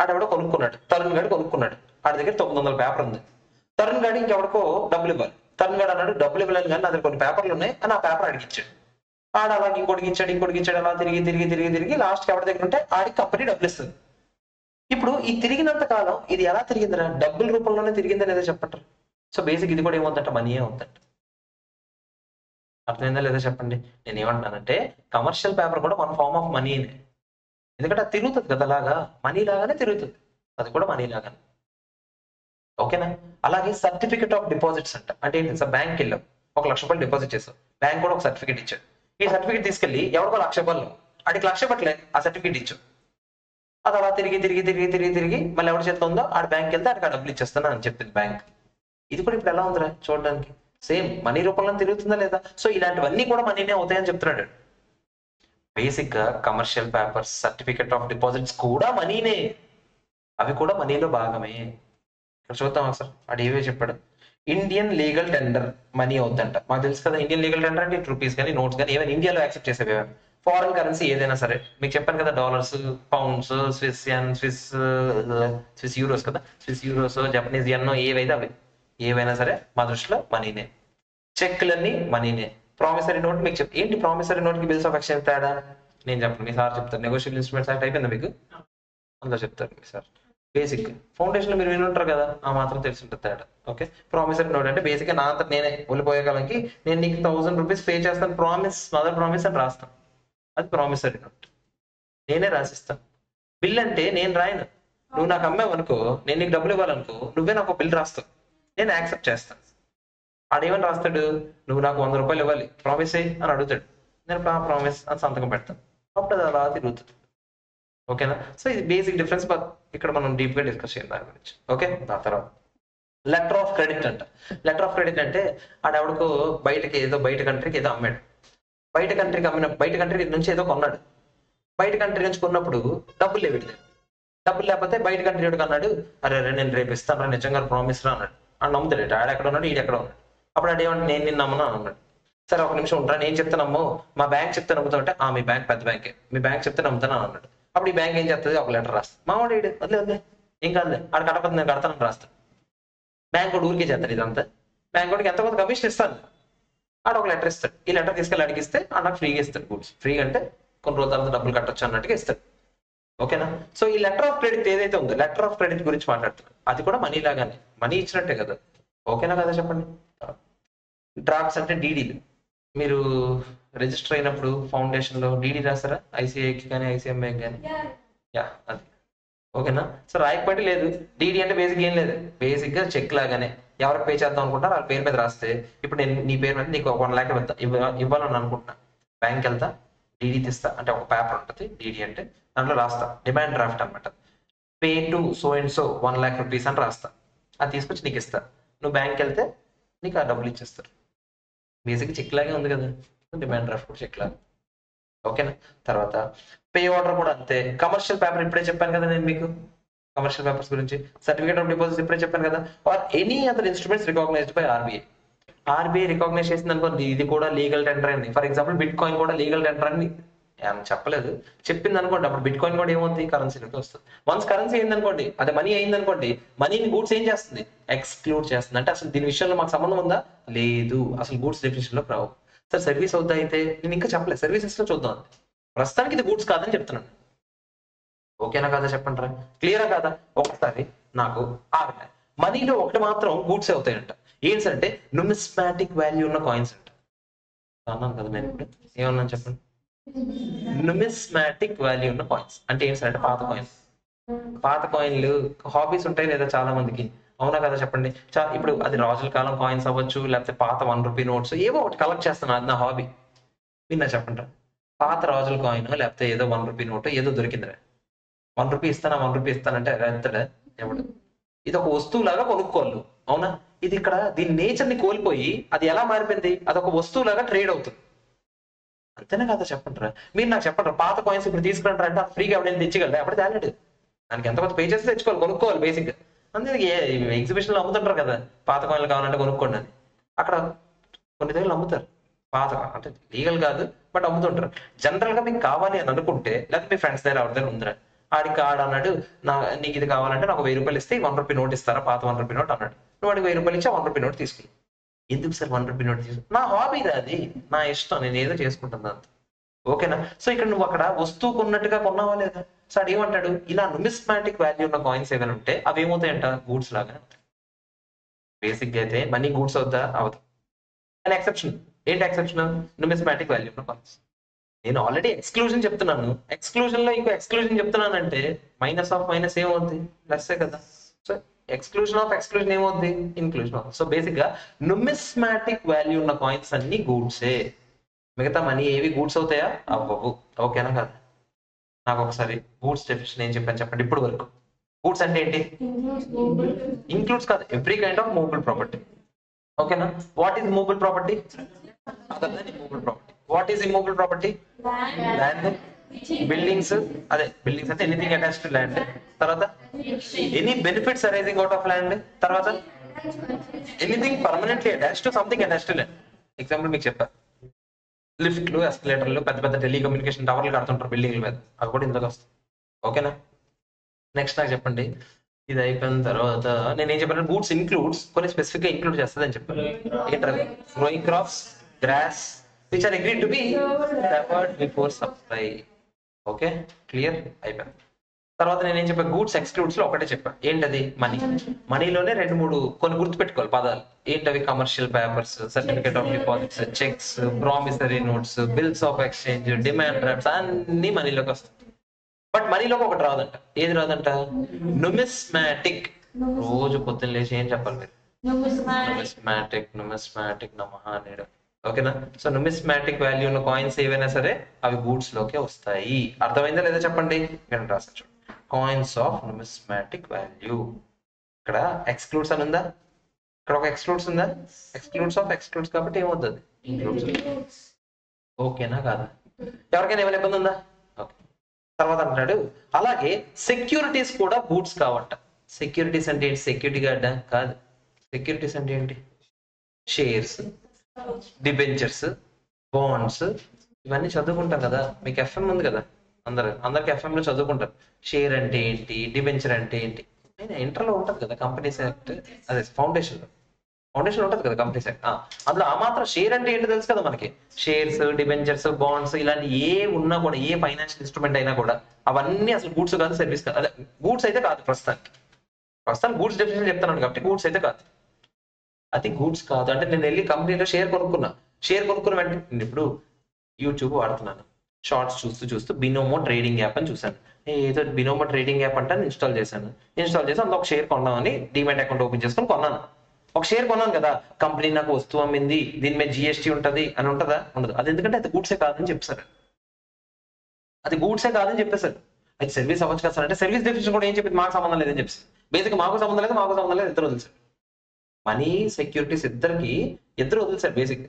ఆడెవడో కొనుక్కున్నాడు, తరుణ్ గాడు కొనుక్కున్నాడు. ఆడి దగ్గర 900 పేపర్ ఉంది. తరుణ్ గాడు ఇంకెవడికో డబ్బులు ఇవ్వాలి. తరుణ్ గాడు అన్నాడు డబ్బులు ఇవ్వలేను కానీ నా దగ్గర కొన్ని పేపర్లు ఉన్నాయి అని ఆ పేపర్ అడిగిచ్చాడు. ఆడ అలాగే ఇంకోటికి ఇచ్చాడు అలా తిరిగి లాస్ట్కి ఎవరి దగ్గర ఉంటే ఆడికి కంపెనీ డబ్బులు ఇస్తుంది. ఇప్పుడు ఈ తిరిగినంత కాలం ఇది ఎలా తిరిగిందిరా? డబ్బుల రూపంలోనే తిరిగిందని ఏదో చెప్పంటారు. సో బేసిక్ ఇది కూడా ఏమవుతుందంట? మనీయే అవుతుందంట. అర్థమైందా లేదా చెప్పండి? నేను ఏమంటున్నానంటే కమర్షియల్ పేపర్ కూడా వన్ ఫార్మ్ ఆఫ్ మనీనే. ఎందుకంటే అది తిరుగుతుంది కదా, అలాగా మనీ లాగానే తిరుగుతుంది, అది కూడా మనీ లాగానే. ఓకేనా? అలాగే సర్టిఫికెట్ ఆఫ్ డిపాజిట్స్ అంట. అంటే ఏంటి సార్? బ్యాంక్కి వెళ్ళాం, ₹1,00,000 డిపాజిట్ చేసాం, బ్యాంక్ కూడా ఒక సర్టిఫికేట్ ఇచ్చాడు. ఈ సర్టిఫికేట్ తీసుకెళ్ళి ఎవరికో ₹1,00,000, ఆడికి ₹1,00,000 ఆ సర్టిఫికేట్ ఇచ్చాం. అది అలా తిరిగి మళ్ళీ ఎవరి చేతిలో ఉందో ఆడ బ్యాంక్కి వెళ్తే ఆడికి ఆ డబ్బులు ఇచ్చేస్తాను అని చెప్పింది బ్యాంక్. ఇది కూడా ఇప్పుడు ఎలా ఉందిరా చూడడానికి? సేమ్ మనీ రూపంలో తిరుగుతుందా లేదా? సో ఇలాంటివన్నీ కూడా మనీనే అవుతాయని చెప్తున్నాడు. బేసిక్ గా commercial papers, certificate of deposits కూడా మనీనే, అవి కూడా మనీలో భాగమే. ఇక్కడ చూద్దాం అసలు వాడు ఏవే చెప్పాడు. ఇండియన్ లీగల్ టెండర్ మనీ అవుతుందంట. మాకు తెలుసు కదా ఇండియన్ లీగల్ టెండర్ అంటే రూపీస్ కానీ నోట్స్ కానీ ఏమైనా ఇండియాలో యాక్సెప్ట్ చేసేవి, ఫారెన్ కరెన్సీ ఏదైనా సరే. మీకు చెప్పాను కదా, డాలర్స్, పౌండ్స్, స్విస్ యూరోస్ కదా, స్విస్ యూరోస్, జపనీస్ ఎన్నో ఏవైతే అవి ఏవైనా సరే మా దృష్టిలో మనీనే. చెక్లన్నీ మనీనే. ప్రామిసరీ నోట్ మీకు ఏంటి? ప్రామిసరీ నోట్ కి బిల్స్ ఆఫ్ ఎక్స్చేంజ్ తేడా నేను చెప్పను, మీ సార్ చెప్తారు. నెగోషియబుల్ ఇన్స్ట్రుమెంట్స్ యాక్ట్ అయిపోయిందా మీకు? అందులో చెప్తారు మీ సార్. బేసిక్ ఫౌండేషన్ లో మీరు వినుంటారు కదా, ఆ మాత్రం తెలిసి ఉంటుంది తేడా. ఓకే, ప్రామిసరీ నోట్ అంటే బేసిక్ గా నా అంతా నేనే వెళ్ళిపోయేకాలకి నేను నీకు ₹1,000 పే చేస్తాను, ప్రామిస్, మదర్ ప్రామిస్ అని రాస్తాను. అది ప్రామిసరీ నోట్, నేనే రాసిస్తాను. బిల్ అంటే నేను రాయను. నువ్వు నాకు అమ్మావు అనుకో, నేను నీకు డబ్బులు ఇవ్వాలనుకో, నువ్వే నాకు బిల్ రాస్తావు, నేను యాక్సెప్ట్ చేస్తాను. ఆడేమని రాస్తాడు? నువ్వు నాకు ₹100 ఇవ్వాలి, ప్రామిస్ అయ్యి అని అడుగుతాడు. నేను ప్రామిస్ అని సంతకం పెడతాను. అప్పుడు అది అలా తిరుగుతుంది. ఓకేనా? సో ఇది బేసిక్ డిఫరెన్స్, బట్ ఇక్కడ మనం డీప్ గా డిస్కస్ చేయాలి దాని గురించి. ఓకే, దాని తర్వాత లెటర్ ఆఫ్ క్రెడిట్ అంట. లెటర్ ఆఫ్ క్రెడిట్ అంటే ఆడెవడికో బయట కంట్రీకి ఏదో అమ్మాడు. బయట కంట్రీ నుంచి ఏదో కొన్నాడు. బయట కంట్రీ నుంచి కొన్నప్పుడు డబ్బులు లేవు. డబ్బులు లేకపోతే బయట కంట్రీ వాడికి అన్నాడు, అరే నేను రేపు ఇస్తాను నిజంగా ప్రామిస్ రా అన్నాడు. ఆడు నమ్ముతాడు, ఆడ ఎక్కడ ఉన్నాడు, ఈడు ఎక్కడ ఉన్నాడు. అప్పుడు ఆడేమంటే నేను నిన్ను నమ్మను అన్నాడు. సరే ఒక నిమిషం ఉంటా, నేను చెప్తే నమ్ము, మా బ్యాంక్ చెప్తే నమ్ముతా అంటే మీ బ్యాంక్ పెద్ద బ్యాంకే, మీ బ్యాంక్ చెప్తే నమ్ముతాను అన్నాడు. అప్పుడు ఈ బ్యాంక్ ఏం చెప్తుంది? ఒక లెటర్ రాస్తుంది. మావాడు వదిలే ఏం కాదులే, ఆడ కట్టకపోతే నేను కడతానని రాస్తాను. బ్యాంక్ కూడా ఊరికే చేస్తాడు ఇదంతా. బ్యాంక్ వాడికి ఎంత కొంత కమిషన్ ఇస్తాను. ఆడ ఒక లెటర్ ఇస్తాడు. ఈ లెటర్ తీసుకెళ్ళి అడిగిస్తే నాకు ఫ్రీగా ఇస్తాడు గూడ్స్. ఫ్రీ అంటే కొన్ని రోజుల తర్వాత డబ్బులు కట్టొచ్చు అన్నట్టుగా ఇస్తాడు. ఓకేనా? సో ఈ లెటర్ ఆఫ్ క్రెడిట్ ఏదైతే ఉందో, లెటర్ ఆఫ్ క్రెడిట్ గురించి మాట్లాడుతున్నాను, అది కూడా మనీ లాగానే, మనీ ఇచ్చినట్టే కదా. ఓకేనా కదా చెప్పండి? డ్రాఫ్ట్స్ అంటే డీడీలు. మీరు రిజిస్టర్ అయినప్పుడు ఫౌండేషన్ లో డీడీ రాస్తారా? ఐసీఐకి కానీ ఐసీఎంఐకి కానీ? యా, అది ఓకేనా? సో రాయకపోతే లేదు. డీడీ అంటే బేసిక్ ఏం లేదు, బేసిక్ గా చెక్ లాగానే ఎవరికి పే చేద్దాం అనుకుంటారు వాళ్ళ పేరు మీద రాస్తే, ఇప్పుడు నేను నీ పేరు మీద నీకు 1 lakh ఇవ్వాలని అనుకుంటున్నా, బ్యాంక్ వెళ్తా, డీడీ తీస్తా, అంటే ఒక పేపర్ ఉంటుంది డీడీ అంటే, దాంట్లో రాస్తా డిమాండ్ డ్రాఫ్ట్ అనమాట, pay to so and so 1 lakh rupees అని రాస్తా, అది తీసుకొచ్చి నీకు ఇస్తా, నువ్వు బ్యాంక్కి వెళ్తే నీకు ఆ డబ్బులు ఇచ్చేస్తారు. బేసిక్ చెక్ లాగే ఉంది కదా, డిమాండ్ డ్రాఫ్ట్ కూడా చెక్ లాగా. ఓకేనా? తర్వాత పే ఆర్డర్ కూడా అంతే. కమర్షియల్ పేపర్ ఇప్పుడే చెప్పాను కదా నేను మీకు, కమర్షియల్ పేపర్స్ గురించి. సర్టిఫికేట్ ఆఫ్ డిపాజిట్ ఇప్పుడే చెప్పాను కదా. Or any other instruments recognised by RBI. RBI recognise చేసింది అనుకోండి, ఇది కూడా లీగల్ టెండర్ అని. ఫర్ ఎగ్జాంపుల్ బిట్ కాయిన్ కూడా లీగల్ టెండర్ అని చెప్పలేదు, చెప్పింది అనుకోండి, అప్పుడు బిట్ కాయిన్ కూడా ఏమవుతుంది, కరెన్సీలోకి వస్తుంది. వన్స్ కరెన్సీ అయింది అనుకోండి, అదే మనీ అయింది అనుకోండి, మనీని గూడ్స్ ఏం చేస్తుంది, ఎక్స్క్లూడ్ చేస్తుంది. అంటే అసలు దీని విషయంలో మాకు సంబంధం ఉందా, లేదు, అసలు గూడ్స్ డెఫినేషన్ లో రావు. సార్ సర్వీస్ అవుతా అయితే నేను ఇంకా చెప్పలేదు, సర్వీసెస్ లో చూద్దాం. ప్రస్తుతానికి ఇది గూడ్స్ కాదని చెప్తున్నాను. ఓకేనా కాదా చెప్పండి రా, క్లియరా కాదా? ఒకసారి నాకు ఆగలే, మనీలో ఒకటి మాత్రం గూడ్స్ అవుతాయంట. ఏంటి సార్ అంటే న్యూమిస్మాటిక్ వాల్యూ ఉన్న కాయిన్స్ అంట. అన్నాను కదా నేను ఇప్పుడు, ఏమన్నాను చెప్పండి, న్యూమిస్మాటిక్ వాల్యూ ఉన్న కాయిన్స్ అంటే ఏంటి సార్ అంటే పాత కాయిన్స్. పాత కాయిన్లు హాబీస్ ఉంటాయి లేదా చాలా మందికి, అవునా కదా చెప్పండి. ఇప్పుడు అది రాజుల కాలం కాయిన్స్ అవ్వచ్చు, లేకపోతే పాత 1 రూపీ నోట్స్, ఏవో ఒకటి కలెక్ట్ చేస్తాను, అది నా హాబీ. విన్నా చెప్పండి, పాత రాజుల కాయిన్ లేకపోతే ఏదో 1 రూపీ నోట్ ఏదో దొరికిందిరా, 1 రూపీ ఇస్తానా 1 రూపీ ఇస్తానంటే ఎంతడా ఎవడు, ఇది ఒక వస్తువు లాగా కొనుక్కోవాలి, అవునా? ఇది ఇక్కడ దీని నేచర్ ని కోల్పోయి అది ఎలా మారిపోయింది, అది ఒక వస్తువు లాగా ట్రేడ్ అవుతుంది. అంతేనా కదా చెప్పండి, మీరు నాకు చెప్పండి, పాత కాయిన్స్ ఇప్పుడు తీసుకుంటారా అంటే ఫ్రీగా ఎవరైనా తెచ్చిగలరా, ఎప్పుడు తేలేడు, దానికి ఎంత కొంత పే చేసి తెచ్చుకోవాలి, కొనుక్కోవాలి బేసిక్. అందుకే ఎగ్జిబిషన్ లో అమ్ముతుంటారు కదా, పాత కాయిన్లు కావాలంటే కొనుక్కోండి అని, అక్కడ కొన్ని దగ్గర అమ్ముతారు పాత, అంటే లీగల్ కాదు బట్ అమ్ముతుంటారు. జనరల్ గా మీకు కావాలి అని అనుకుంటే, లేకపోతే మీ ఫ్రెండ్స్ దగ్గర ఎవరి దగ్గర ఉందిరా, ఆడికి అన్నాడు, నీకు ఇది కావాలంటే నాకు 1000 రూపాయలు ఇస్తే 1 రూపీ నోట్ ఇస్తారా, పాత 1 రూపీ నోట్ అన్నాడు. నువ్వు వాడికి 1000 రూపాయలు ఇచ్చి 1 రూపీ నోట్ తీసుకుని, ఎందుకు సార్ 1 రూపీ నోట్ తీసుకు, నా హాబీ అది, నా ఇష్టం, నేను ఏదో చేసుకుంటాను అంత. ఓకేనా? సో ఇక్కడ నువ్వు అక్కడ వస్తువు కొన్నట్టుగా కొన్నావా లేదా? సో అది ఏమంటాడు, ఇలా న్యూమిస్మాటిక్ వాల్యూ ఉన్న కాయిన్స్ ఏమైనా ఉంటే అవి ఏమవుతాయంట, గూడ్స్ లాగానే అవుతాయి. బేసిక్ గా అయితే మనీ గూడ్స్ అవుతా అవుతాయి, అని ఎక్సెప్షన్. ఏంటి ఎక్సెప్షన్? న్యూమిస్మాటిక్ వాల్యూ ఉన్న కాయిన్స్. నేను ఆల్రెడీ ఎక్స్క్లూజన్ చెప్తున్నాను, ఎక్స్క్లూజన్ లో ఇంకో ఎక్స్క్లూజన్ చెప్తున్నానంటే మైనస్ ఆఫ్ మైనస్ ఏమవుతుంది, ప్లస్ కదా. సో ఎక్స్క్లూజన్ ఆఫ్ ఎక్స్క్లూజన్ ఏమవుతుంది, ఇన్క్లూజన్ ఆఫ్. సో బేసిక్ గా న్యూమిస్మాటిక్ వాల్యూ ఉన్న కాయిన్స్ అన్ని గూడ్సే, మిగతా మనీ ఏవి గూడ్స్ అవుతాయా, అవ్వవు. ఓకేనా కదా? నాకు ఒకసారి గూడ్స్ డెఫినేషన్ ఏం చెప్పాను చెప్పండి ఇప్పుడు వరకు. గూడ్స్ అంటే ఏంటి, ఇంక్లూడ్స్ కాదు, every kind of movable property. ఓకేనా? What is movable property, other than immovable property. What is immovable property, land, buildings, అదే బిల్డింగ్స్ అంటే ఎనీథింగ్ అటాచ్డ్ టు ల్యాండ్. తర్వాత any benefits arising out of land. తర్వాత anything permanently attached to something attached to land. Example మీకు చెప్పా, లిఫ్ట్లు, ఎస్కలేటర్లు, పెద్ద పెద్ద telecommunication టవర్లు కడుతుంటారు బిల్డింగ్ల మీద, అవి కూడా ఇందులోకి వస్తాయి. ఓకేనా? నెక్స్ట్ నాకు చెప్పండి, ఇది అయిపోయిన తర్వాత నేను ఏం చెప్పాను, గూడ్స్ ఇంక్లూడ్స్ కొన్ని స్పెసిఫిక్ గా ఇంక్లూడ్ చేస్తుంది అని చెప్పాను. ఏంటది, growing crops, grass which are agreed to be deferred before supply. Okay, clear అయిపోయింది. తర్వాత నేను ఏం చెప్పాను, గూడ్స్ ఎక్స్క్లూడ్స్ లో ఒకటే చెప్పాను, ఏంటది, మనీ. మనీలోనే 2-3 కొన్ని గుర్తుపెట్టుకోవాలి పదాలు. ఏంటవి, commercial papers, certificate of deposits, checks, promissory notes, bills of exchange, demand drafts, అన్ని మనీలోకి వస్తాయి. బట్ మనీలోకి ఒకటి రాదంట, ఏది రాదంట, న్యూమిస్మాటిక్. రోజు పొద్దున్న లేచి ఏం చెప్పాలి మీరు, న్యూమిస్మాటిక్, న్యూమిస్మాటిక్ నమః అనేడు. ఓకేనా? సో న్యూమిస్మాటిక్ వాల్యూ ఉన్న కాయిన్స్ ఏవైనా సరే అవి గూడ్స్ లోకే వస్తాయి. అర్థమైందా లేదా చెప్పండి, ఇక్కడ రాసచ్చు, కాయిన్స్ ఆఫ్ న్యూమిస్మాటిక్ వాల్యూ. ఇక్కడ ఎక్స్క్లూడ్స్ అని ఉందా, ఇక్కడ ఒక ఎక్స్క్లూడ్స్ ఉందా, ఎక్స్క్లూడ్స్ ఆఫ్ ఎక్స్క్లూడ్స్ కాబట్టి ఏమవుతుంది, ఇంక్లూడ్స్. ఓకేనా కాదా? ఎవరికైనా ఏమైనా ఇబ్బంది ఉందా? ఓకే. తర్వాత అంటాడు, అలాగే సెక్యూరిటీస్ కూడా గూడ్స్ కావంట. సెక్యూరిటీస్ అంటే ఏంటి, సెక్యూరిటీ గార్డా కాదు. సెక్యూరిటీస్ అంటే ఏంటి, షేర్స్, డిబెంచర్స్, బాండ్స్, ఇవన్నీ చదువుకుంటాం కదా. మీకు ఎఫ్ఎం ఉంది కదా, అందరికి ఎఫ్ఎం లో చదువుకుంటారు. షేర్ అంటే ఏంటి, డిబెంచర్ అంటే ఏంటి, ఇంటర్లో ఉంటుంది కదా, కంపెనీస్ యాక్ట్, అదే ఫౌండేషన్ ఉంటుంది కదా కంపెనీస్ యాక్ట్. అందులో ఆ మాత్రం షేర్ అంటే ఏంటి తెలుసు కదా మనకి. షేర్స్, డిబెంచర్స్, బాండ్స్, ఇలాంటి ఏ ఉన్నా కూడా, ఏ ఫైనాన్షియల్ ఇన్స్ట్రుమెంట్ అయినా కూడా అవన్నీ అసలు గూడ్స్ కాదు, సర్వీస్ కాదు. అదే గూడ్స్ అయితే కాదు, ప్రస్తుతానికి గూడ్స్ డెఫినేషన్ చెప్తున్నాను కాబట్టి గూడ్స్ అయితే కాదు. అది గూడ్స్ కాదు అంటే నేను వెళ్ళి కంపెనీలో షేర్ కొనుక్కున్న వెంటనే, నేను ఇప్పుడు యూట్యూబ్ వాడుతున్నాను, షార్ట్స్ చూస్తూ చూస్తూ బినోమో ట్రేడింగ్ యాప్ అని చూశాను. ఏదో బినోమో ట్రేడింగ్ యాప్ అంటే ఇన్స్టాల్ చేశాను. ఇన్స్టాల్ చేసి అందులో ఒక షేర్ కొన్నామని డీమ్యాట్ అకౌంట్ ఓపెన్ చేసుకొని కొన్నాను. ఒక షేర్ కొన్నాను కదా, కంపెనీ నాకు వస్తువు అమ్మింది, దీని మీద జిఎస్టీ ఉంటుంది అని ఉంటుందా? ఉండదు. అది ఎందుకంటే అది గూడ్సే కాదని చెప్పారు. అది గూడ్సే కాదని చెప్పేశారు. అది సర్వీస్ అవ్వచ్చు కదా సార్ అంటే సర్వీస్ డెఫినేషన్ కూడా ఏం చెప్పింది, మాకు సంబంధం లేదని చెప్పేసి. బేసిక్ మాకు సంబంధం లేదు ఇద్దరు వదిలేసారు. మనీ సెక్యూరిటీస్ ఇద్దరు వదిలేసారు బేసిక్.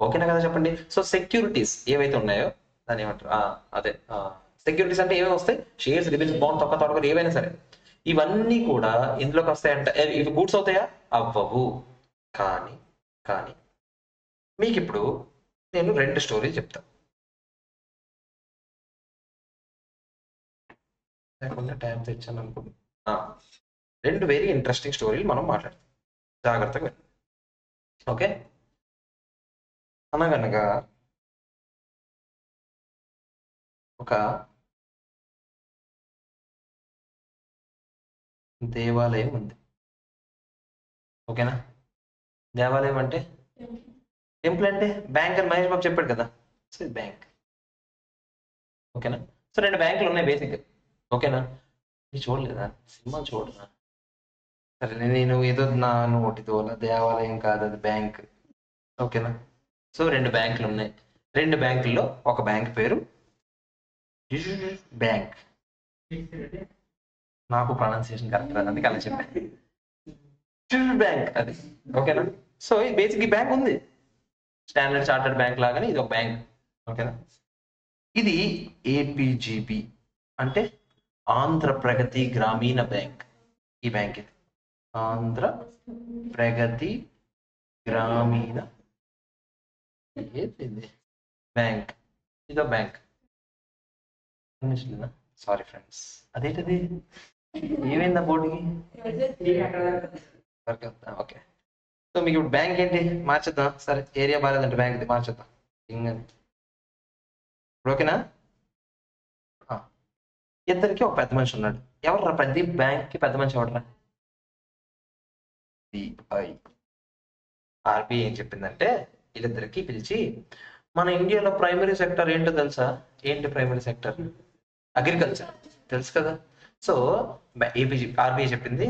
ఓకేనా కదా చెప్పండి. సో సెక్యూరిటీస్ ఏవైతే ఉన్నాయో దాని ఏమంటారు, అదే సెక్యూరిటీస్ అంటే ఏమేమి వస్తాయి, షేర్స్, డిబెంచర్స్, బాండ్, తొక్క ఏవైనా సరే ఇవన్నీ కూడా ఇందులోకి వస్తాయంటే ఇవి గూడ్స్ అవుతాయా? అవ్వవు. కానీ కానీ మీకు ఇప్పుడు నేను 2 స్టోరీలు చెప్తాను. లేకుండా టైం తెచ్చాను అనుకుంటున్నా. 2 వెరీ ఇంట్రెస్టింగ్ స్టోరీలు మనం మాట్లాడతాం. జాగ్రత్తగా వినండి. ఓకే. అనగనగా ఒక దేవాలయం ఉంది. ఓకేనా? దేవాలయం అంటే టెంపుల్ అంటే బ్యాంక్ అని మహేష్ బాబు చెప్పాడు కదా, సో ఇది బ్యాంక్. ఓకేనా? సో 2 బ్యాంకులు ఉన్నాయి బేసిక్. ఓకేనా? ఇది చూడలేదా, సినిమా చూడరా? సరే, నేను ఏదో నా నోటితో దేవాలయం కాదు, అది బ్యాంక్. ఓకేనా? సో 2 బ్యాంకులు ఉన్నాయి. 2 బ్యాంకుల్లో ఒక బ్యాంక్ పేరు బ్యాంక్. నాకు ప్రొనౌన్సియేషన్ కరెక్ట్ రాదు, అందుకే అలా చెప్పాను. బ్యాంక్ అది. ఓకేనా? సో ఈ బేసిక్ ఈ బ్యాంక్ ఉంది, స్టాండర్డ్ చార్టర్డ్ బ్యాంక్ లాగానే ఇది ఒక బ్యాంక్. ఓకేనా? ఇది ఏపీజీబీ అంటే ఆంధ్ర ప్రగతి గ్రామీణ బ్యాంక్. ఈ బ్యాంక్ ఇది ఆంధ్ర ప్రగతి గ్రామీణ బ్యాంక్. ఇదో బ్యాంక్. సారీ ఫ్రెండ్స్, అదేంటది ఏమైందా బోర్డుకి? ఓకే. సో మీకు ఇప్పుడు బ్యాంక్ ఏంటి మార్చేద్దాం. సరే, ఏరియా బాగాలేదంటే బ్యాంక్ మార్చేద్దాం ఇంగని. ఓకేనా? ఇద్దరికి ఒక పెద్ద మనిషి ఉన్నాడు. ఎవర్రా ప్రతి బ్యాంక్ కి పెద్ద మనిషి ఎవడరా? ఆర్బీఐ ఏం చెప్పిందంటే వీళ్ళిద్దరికి పిలిచి, మన ఇండియాలో ప్రైమరీ సెక్టర్ ఏంటో తెలుసా? ఏంటి ప్రైమరీ సెక్టర్? అగ్రికల్చర్. తెలుసు కదా. సో ఆర్బీఐ చెప్పింది,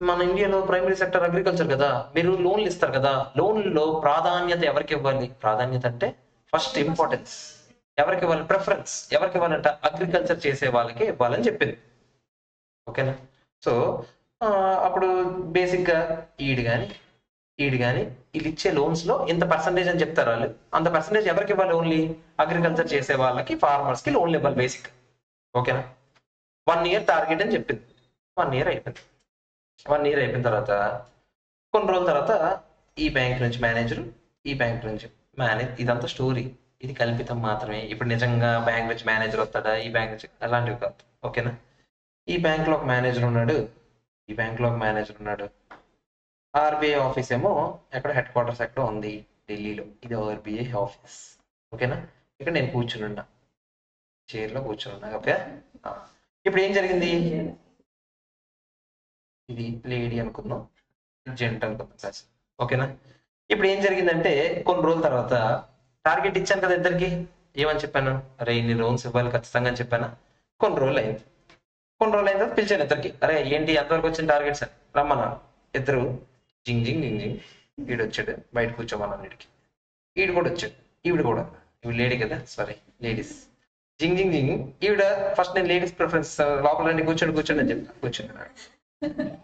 మన ఇండియాలో ప్రైమరీ సెక్టర్ అగ్రికల్చర్ కదా, మీరు లోన్లు ఇస్తారు కదా, లోన్లో ప్రాధాన్యత ఎవరికి ఇవ్వాలి? ప్రాధాన్యత అంటే ఫస్ట్ ఇంపార్టెన్స్ ఎవరికి ఇవ్వాలి? ప్రిఫరెన్స్ ఎవరికి ఇవ్వాలంట? అగ్రికల్చర్ చేసే వాళ్ళకి ఇవ్వాలని చెప్పింది. ఓకేనా? సో అప్పుడు బేసిక్ గా ఈడు కానీ వీళ్ళు ఇచ్చే లోన్స్ లో ఇంత పర్సంటేజ్ అని చెప్తారు వాళ్ళు. అంత పర్సంటేజ్ ఎవరికి ఇవ్వాలి? ఓన్లీ అగ్రికల్చర్ చేసే వాళ్ళకి, ఫార్మర్స్ కి లోన్లు ఇవ్వాలి బేసిక్. ఓకేనా? 1 year టార్గెట్ అని చెప్పింది. 1 year అయిపోయింది. 1 year అయిపోయిన తర్వాత కొన్ని రోజుల తర్వాత ఈ బ్యాంక్ నుంచి మేనేజర్, ఈ బ్యాంక్ నుంచి మేనేజ్, ఇదంతా స్టోరీ, ఇది కల్పితం మాత్రమే. ఇప్పుడు నిజంగా బ్యాంక్ నుంచి మేనేజర్ వస్తాడా? ఈ బ్యాంక్ నుంచి అలాంటివి కాదు. ఓకేనా? ఈ బ్యాంక్ లో ఒక మేనేజర్ ఉన్నాడు, ఈ బ్యాంక్ లో ఒక మేనేజర్ ఉన్నాడు. ఆర్బీఐ ఆఫీస్ ఏమో ఎక్కడ హెడ్ క్వార్టర్స్ ఎక్కడ ఉంది, ఢిల్లీలో. ఇది ఆర్బీఐ ఆఫీస్. ఓకేనా? ఇక్కడ నేను కూర్చున్నా, చైర్లో కూర్చున్నా. ఓకే. ఇప్పుడు ఏం జరిగింది? ఇది లేడీ అనుకుందాం, జెంట్ అనుకుందాం క్లాస్. ఓకేనా? ఇప్పుడు ఏం జరిగిందంటే కొన్ని రోజుల తర్వాత టార్గెట్ ఇచ్చాను కదా ఇద్దరికి. ఏమని చెప్పాను? అరే ఇన్ని లోన్స్ ఇవ్వాలి ఖచ్చితంగా అని చెప్పాను. కొన్ని రోజులు అయిన తర్వాత పిలిచాను ఇద్దరికి. అరే ఏంటి ఎంతవరకు వచ్చిన టార్గెట్స్ అని రమ్మన్నాను. ఇద్దరు జింగ్ జింగ్ జింగ్ జింగ్. ఈడు వచ్చాడు, బయట కూర్చోమన్నాను. వీడికి ఈడు కూడా వచ్చాడు, ఈవిడ కూడా. ఇవి లేడీ కదా, సారీ లేడీస్. జింగ్ జింగ్ జింగ్. ఈవిడ ఫస్ట్ నేను లేడీస్ ప్రిఫరెన్స్, లోపల రండి కూర్చోండి అని చెప్పాను.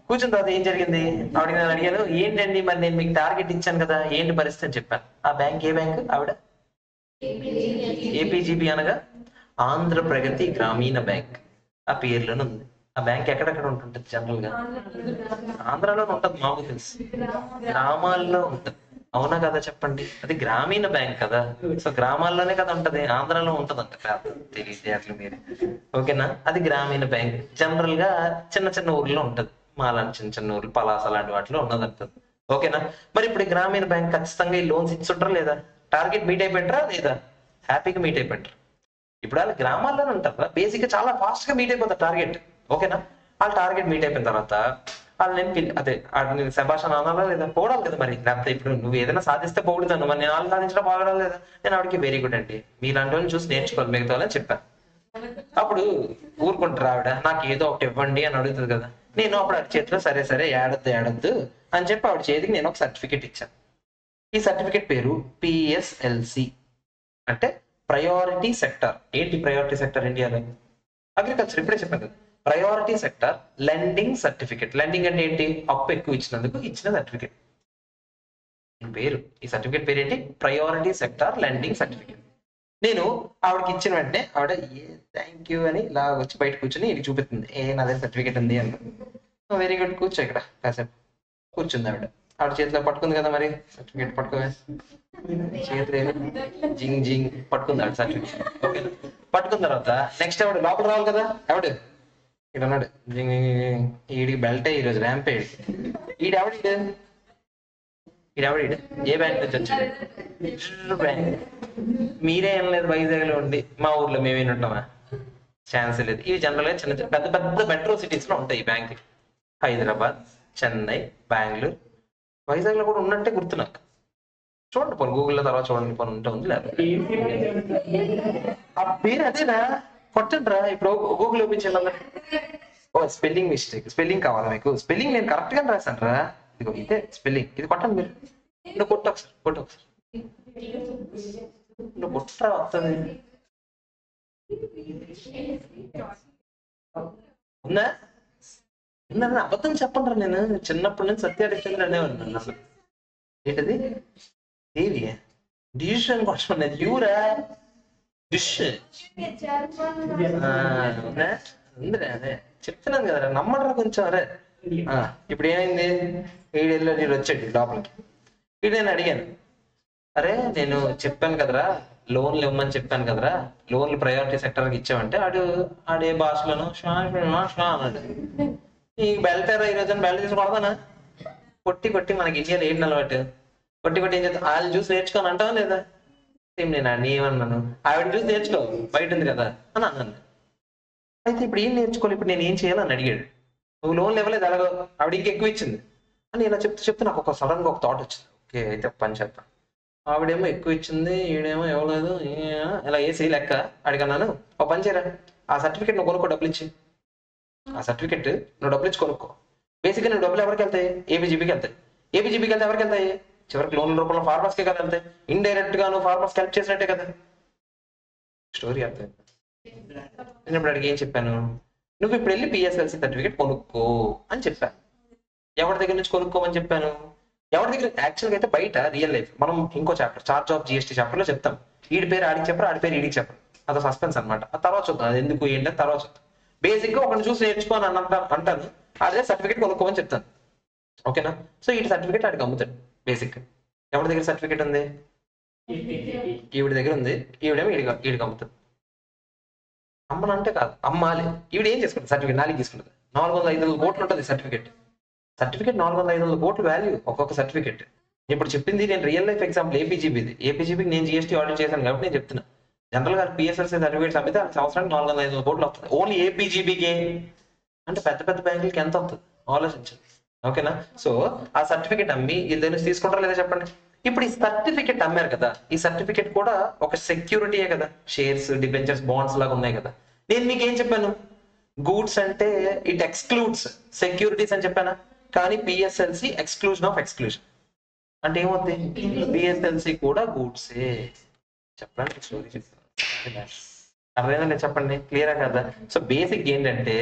కూర్చున్న తర్వాత ఏం జరిగింది? నేను అడిగాను, ఏంటండి మరి నేను మీకు టార్గెట్ ఇచ్చాను కదా, ఏంటి పరిస్థితి అని చెప్పాను. ఆ బ్యాంక్ ఏ బ్యాంక్? ఆవిడ ఏపీజీబీ అనగా ఆంధ్ర ప్రగతి గ్రామీణ బ్యాంక్. ఆ పేర్లోనే ఉంది. ఆ బ్యాంక్ ఎక్కడెక్కడ ఉంటుంటది? జనరల్ గా ఆంధ్రాలోనే ఉంటది, మాకు తెలుసు. గ్రామాల్లో ఉంటది, అవునా కదా చెప్పండి? అది గ్రామీణ బ్యాంక్ కదా, సో గ్రామాల్లోనే కదా ఉంటది, ఆంధ్రాలో ఉంటది అంట కాదు, తెలియదు అట్లా మీరు. ఓకేనా? అది గ్రామీణ బ్యాంక్. జనరల్ గా చిన్న చిన్న ఊర్లో ఉంటది, మాలాంటి చిన్న చిన్న ఊర్లు, పలాస లాంటి వాటిలో ఉన్నదంటది. ఓకేనా? మరి ఇప్పుడు గ్రామీణ బ్యాంక్ ఖచ్చితంగా ఈ లోన్స్ ఇచ్చుంటారా లేదా? టార్గెట్ మీట్ అయిపోయింటారా లేదా? హ్యాపీగా మీట్ అయిపోయింటారు. ఇప్పుడు వాళ్ళు గ్రామాల్లోనే ఉంటారు, బేసిక్ గా చాలా ఫాస్ట్ గా మీట్ అయిపోతారు టార్గెట్. ఓకేనా? వాళ్ళ టార్గెట్ మీట్ అయిపోయిన తర్వాత వాళ్ళు నేను అదే నేను శభాష్ అని అనాలా లేదా, పోవడాలి కదా మరి. లేకపోతే ఇప్పుడు నువ్వు ఏదైనా సాధిస్తే పోగొడతాను, మరి నేను వాళ్ళు సాధించడం పోగడాలి లేదా. నేను ఆవిడకి వెరీ గుడ్ అండి, మీలాంటి వాళ్ళని చూసి నేర్చుకోవాలి మిగతా వాళ్ళని చెప్పాను. అప్పుడు ఊరుకుంటారు ఆవిడ, నాకు ఏదో ఒకటి ఇవ్వండి అని అడుగుతుంది కదా. నేను అప్పుడు ఆవిడ చేతిలో సరే సరే ఏడద్దు అని చెప్పి ఆవిడ చేతికి నేను ఒక సర్టిఫికేట్ ఇచ్చాను. ఈ సర్టిఫికేట్ పేరు పిఎస్ఎల్సి, అంటే ప్రయారిటీ సెక్టర్. ఏంటి ప్రయారిటీ సెక్టర్ ఇండియాలో? అగ్రికల్చర్, ఇప్పుడే చెప్పాను కదా. Priority sector lending certificate. Lending అంటే ఏంటి? అప్పు ఎక్కువ ఇచ్చినందుకు ఇచ్చిన సర్టిఫికేట్ పేరు. ఈ సర్టిఫికేట్ పేరు ఏంటి? Priority sector lending certificate. నేను ఆవిడకి ఇచ్చిన వెంటనే ఆవిడ థ్యాంక్ యూ అని ఇలా వచ్చి బయట కూర్చొని ఇది చూపిస్తుంది, నాదే సర్టిఫికేట్ ఉంది అని. వెరీ గుడ్, కూర్చో ఇక్కడ కాసేపు. కూర్చుంది ఆవిడ. ఆవిడ చేతిలో పట్టుకుంది కదా మరి సర్టిఫికేట్, పట్టుకోవే చేతులు జింగ్ జింగ్ పట్టుకుంది ఆవిడ సర్టిఫికేట్. ఓకే, పట్టుకున్న తర్వాత నెక్స్ట్ ఆవిడ లోపల రావాలి కదా. ఆవిడ ఇక్కడ అన్నాడు జింగ్, ఈడికి బెల్టే ఈరోజు ర్యాంపే. ఈడెవడ ఏ బ్యాంక్ నుంచి వచ్చాడు? బ్యాంక్. మీరే ఏం లేదు, వైజాగ్ లో ఉండి మా ఊర్లో మేమేమి ఉంటామా? ఛాన్స్ లేదు. ఇవి జనరల్ గా చిన్న పెద్ద పెద్ద మెట్రో సిటీస్ లో ఉంటాయి ఈ బ్యాంక్. హైదరాబాద్, చెన్నై, బెంగళూరు, వైజాగ్ లో కూడా ఉన్నట్టే గుర్తు నాకు. చూడండి పోను గూగుల్లో, తర్వాత చూడండి పోను ఉంటే ఉంది. లేకపోతే ఆ పేరు అదేనా? కొట్టండి రా ఇప్పుడు గూగుల్ ఓపించండి. ఓ స్పెల్లింగ్ మిస్టేక్, స్పెల్లింగ్ కావాలా మీకు? స్పెల్లింగ్ నేను కరెక్ట్ గా రాశాను రా. ఇదిగో ఇదే స్పెల్లింగ్, ఇది కొట్టండి మీరు. నువ్వు కొట్టు ఒకసారి, కొట్టు ఒకసారి. నువ్వు కొట్టరా వస్తుంది. ఉందా? ఉందా? అబద్ధం చెప్పండి రా. నేను చిన్నప్పటి నుంచి సత్యాడిషన్ అనేవాడిని. నన్ను ఏంటది? దేవి డిసిషన్ కోసం యూరా డిష్ ఉందిరా. అదే చెప్తున్నాను కదరా, నమ్మడరా కొంచెం. అరే ఇప్పుడు ఏమైంది? వీడు వచ్చాడు లోపలికి. వీడు నేను అడిగాను, అరే నేను చెప్పాను కదరా లోన్లు ఇవ్వమని చెప్పాను కదరా, లోన్లు ప్రయారిటీ సెక్టర్కి ఇచ్చామంటే ఆడే భాషలోను అన్నాడు. ఈ బెల్టారా ఈరోజు బెల్ట్ తీసి కొడతానా? కొట్టి కొట్టి మనకి ఇండియాలో ఏంటి అలవాటు? కొట్టి కొట్టి ఏం చేస్తా, వాళ్ళు చూసి నేర్చుకోని అంటావా లేదా? సేమ్ నేను అన్నీ ఏమన్నాను, ఆవిడ చూసి నేర్చుకో బయట ఉంది కదా అని అన్నాను. అయితే ఇప్పుడు ఏం నేర్చుకోవాలి, ఇప్పుడు నేను ఏం చేయాలని అడిగాడు. నువ్వు లోన్లు ఇవ్వలేదు ఎలాగో, ఆవిడ ఇంకెక్కువ ఇచ్చింది అని ఇలా చెప్తే నాకు ఒక సడన్ గా ఒక థాట్ వచ్చింది. ఓకే అయితే పని చేద్దాం. ఆవిడేమో ఎక్కువ ఇచ్చింది, ఈవిడేమో ఇవ్వలేదు, ఇలా వేసి లెక్క అడిగన్నాను. ఒక పని చేయరా, ఆ సర్టిఫికేట్ నువ్వు కొనుక్కో, డబ్బులు ఇచ్చి. ఆ సర్టిఫికేట్ నువ్వు డబ్బులు ఇచ్చి కొనుక్కో. బేసిక్గా నువ్వు డబ్బులు ఎవరికి వెళ్తాయి? ఏపీజీబీకి వెళ్తాయి. ఏపీజీబీకి వెళ్తే ఎవరికి వెళ్తాయి? చివరికి లోన్ల రూపంలో ఫార్మర్స్కే కదా వెళ్తాయి. ఇండైరెక్ట్ గా నువ్వు ఫార్మర్స్ హెల్ప్ చేసినట్టే కదా. స్టోరీ అర్థం. నేను ఇప్పుడు అడిగి ఏం చెప్పాను, నువ్వు ఇప్పుడు వెళ్ళి పిఎస్ఎల్సి సర్టిఫికేట్ కొనుక్కో అని చెప్పాను. ఎవరి దగ్గర నుంచి కొనుక్కోమని చెప్పాను? ఎవరి దగ్గర? యాక్చువల్గా అయితే బయట రియల్ లైఫ్ మనం ఇంకో chapter, charge of GST chapter లో చెప్తాం. ఈడి పేరు ఆడికి చెప్పరు, ఆడి పేరు ఈడికి చెప్పరు. అదో సస్పెన్స్ అనమాట. ఆ తర్వాత చూద్దాం అది ఎందుకు ఏంటి అని తర్వాత చూద్దాం. బేసిక్ గా ఒకరిని చూసి నేర్చుకోని అంటాను, అదే సర్టిఫికేట్ కొనుక్కోమని చెప్తాను. ఓకేనా? సో ఈ సర్టిఫికేట్ ఆడికి అమ్ముతాడు. బేసిక్ ఎవరి దగ్గర సర్టిఫికేట్ ఉంది? ఈవిడ దగ్గర ఉంది. ఈవిడేమో ఈడికి అమ్ముతుంది. అమ్మనంటే కాదు, అమ్మాలి. ఈవిడ ఏం చేసుకుంటుంది? సర్టిఫికేట్ నాలుగు తీసుకుంటుంది. 400-500 కోట్లు ఉంటుంది సర్టిఫికేట్. 400-500 కోట్లు వాల్యూ ఒక్కొక్క సర్టిఫికేట్. ఇప్పుడు చెప్పింది నేను రియల్ లైఫ్ ఎగ్జాంపుల్ ఏపీజీబీది. ఏపీజీబీకి నేను జిఎస్టీ ఆడిట్ చేశాను కాబట్టి నేను చెప్తున్నా. జనరల్ గా పిఎస్ఎల్సీ సర్టిఫికేట్స్ అమ్మితే సంవత్సరానికి 400-500 కోట్లు వస్తుంది ఓన్లీ ఏపీజీబీకి. అంటే పెద్ద పెద్ద బ్యాంకులకి ఎంత అవుతుంది ఆలోచించండి. ఓకేనా? సో ఆ సర్టిఫికేట్ అమ్మి వీళ్ళు తీసుకుంటారా లేదా చెప్పండి. ఇప్పుడు ఈ సర్టిఫికేట్ అమ్మారు కదా, ఈ సర్టిఫికేట్ కూడా ఒక సెక్యూరిటీయే కదా. షేర్స్, డిబెంచర్స్, బాండ్స్ లాగా ఉన్నాయి కదా. నేను మీకు ఏం చెప్పాను? గూడ్స్ అంటే ఇట్ ఎక్స్క్లూడ్స్ సెక్యూరిటీస్ అని చెప్పానా? కానీ పిఎస్ఎల్సి ఎక్స్క్లూజన్ ఆఫ్ ఎక్స్క్లూజన్ అంటే ఏమవుతుంది? పిఎస్ఎల్సి కూడా గూడ్సే. చెప్పండి, స్టోరీ చెప్తాను. అర్థమైందా చెప్పండి, క్లియరా కదా? సో బేసిక్ ఏంటంటే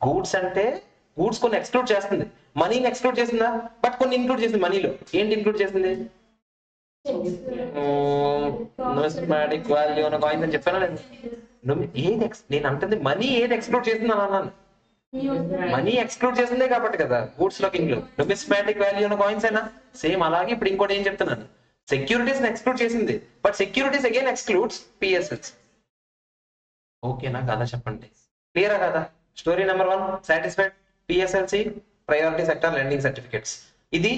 గూడ్స్ అంటే గూడ్స్ కొన్ని ఎక్స్క్లూడ్ చేస్తుంది, మనీని ఎక్స్క్లూడ్ చేసిందా? బట్ కొన్ని ఇంక్లూడ్ చేసింది మనీలో. ఏంటి ఇంక్లూడ్ చేసింది? న్యూస్మాటిక్ వాల్యూ అన్న కాయిన్స్ అని చెప్పానా లేదు? ఏది నేను అంటుంది మనీ ఏది ఎక్స్క్లూడ్ చేసింది అని అన్నాను. మనీ ఎక్స్క్లూడ్ చేసిందే కాబట్టి కదా గూడ్స్ లోకి ఇంక్లూడ్. న్యూస్మాటిక్ వాల్యూ అన్న కాయిన్స్ అయినా సేమ్ అలాగే. ఇప్పుడు ఇంకోటి ఏం చెప్తున్నాను, సెక్యూరిటీస్ ఎక్స్క్లూడ్ చేసింది, but securities again excludes PSLs. ఓకేనా కదా చెప్పండి, క్లియరా కదా? Story number 1 satisfied. PSLC priority sector lending certificates. ఇది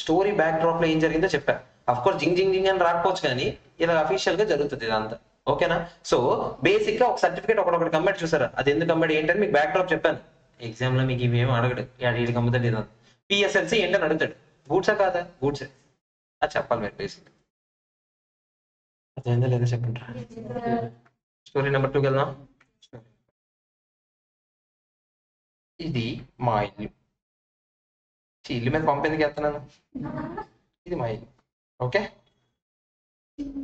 స్టోరీ బ్యాక్ డ్రాప్ లో ఏం జరిగిందో చెప్పాను. అఫ్ కోర్స్ జింగ్ జింగ్ జింగ్ అని రాకపోవచ్చు, కానీ ఇలా అఫీషియల్ గా జరుగుతుంది ఇదంతా. ఓకేనా? సో బేసిక్ గా ఒక సర్టిఫికేట్ ఒకటి కంబైడ్ చూసారా, అది ఎందుకు కంబైడ్ ఏంటని మీకు బ్యాక్ డ్రాప్ చెప్పాను. ఎగ్జామ్ లో మీకు ఇవేం అడగడు, వీడికి అమ్ముతాడు ఇది. పిఎస్ఎల్సి ఏంటని అడుగుతాడు, గూడ్సా కాదా, గూడ్సే. అది చెప్పాలి మీరు బేసిక్. అదేందో లేదా చెప్పండి. స్టోరీ నెంబర్ 2కి వెళ్దాం. ఇది మా ఇల్లు. ఇల్లు మీద పంపేందుకు వెళ్తున్నాను, ఇది మా ఇల్లు. ఓకే,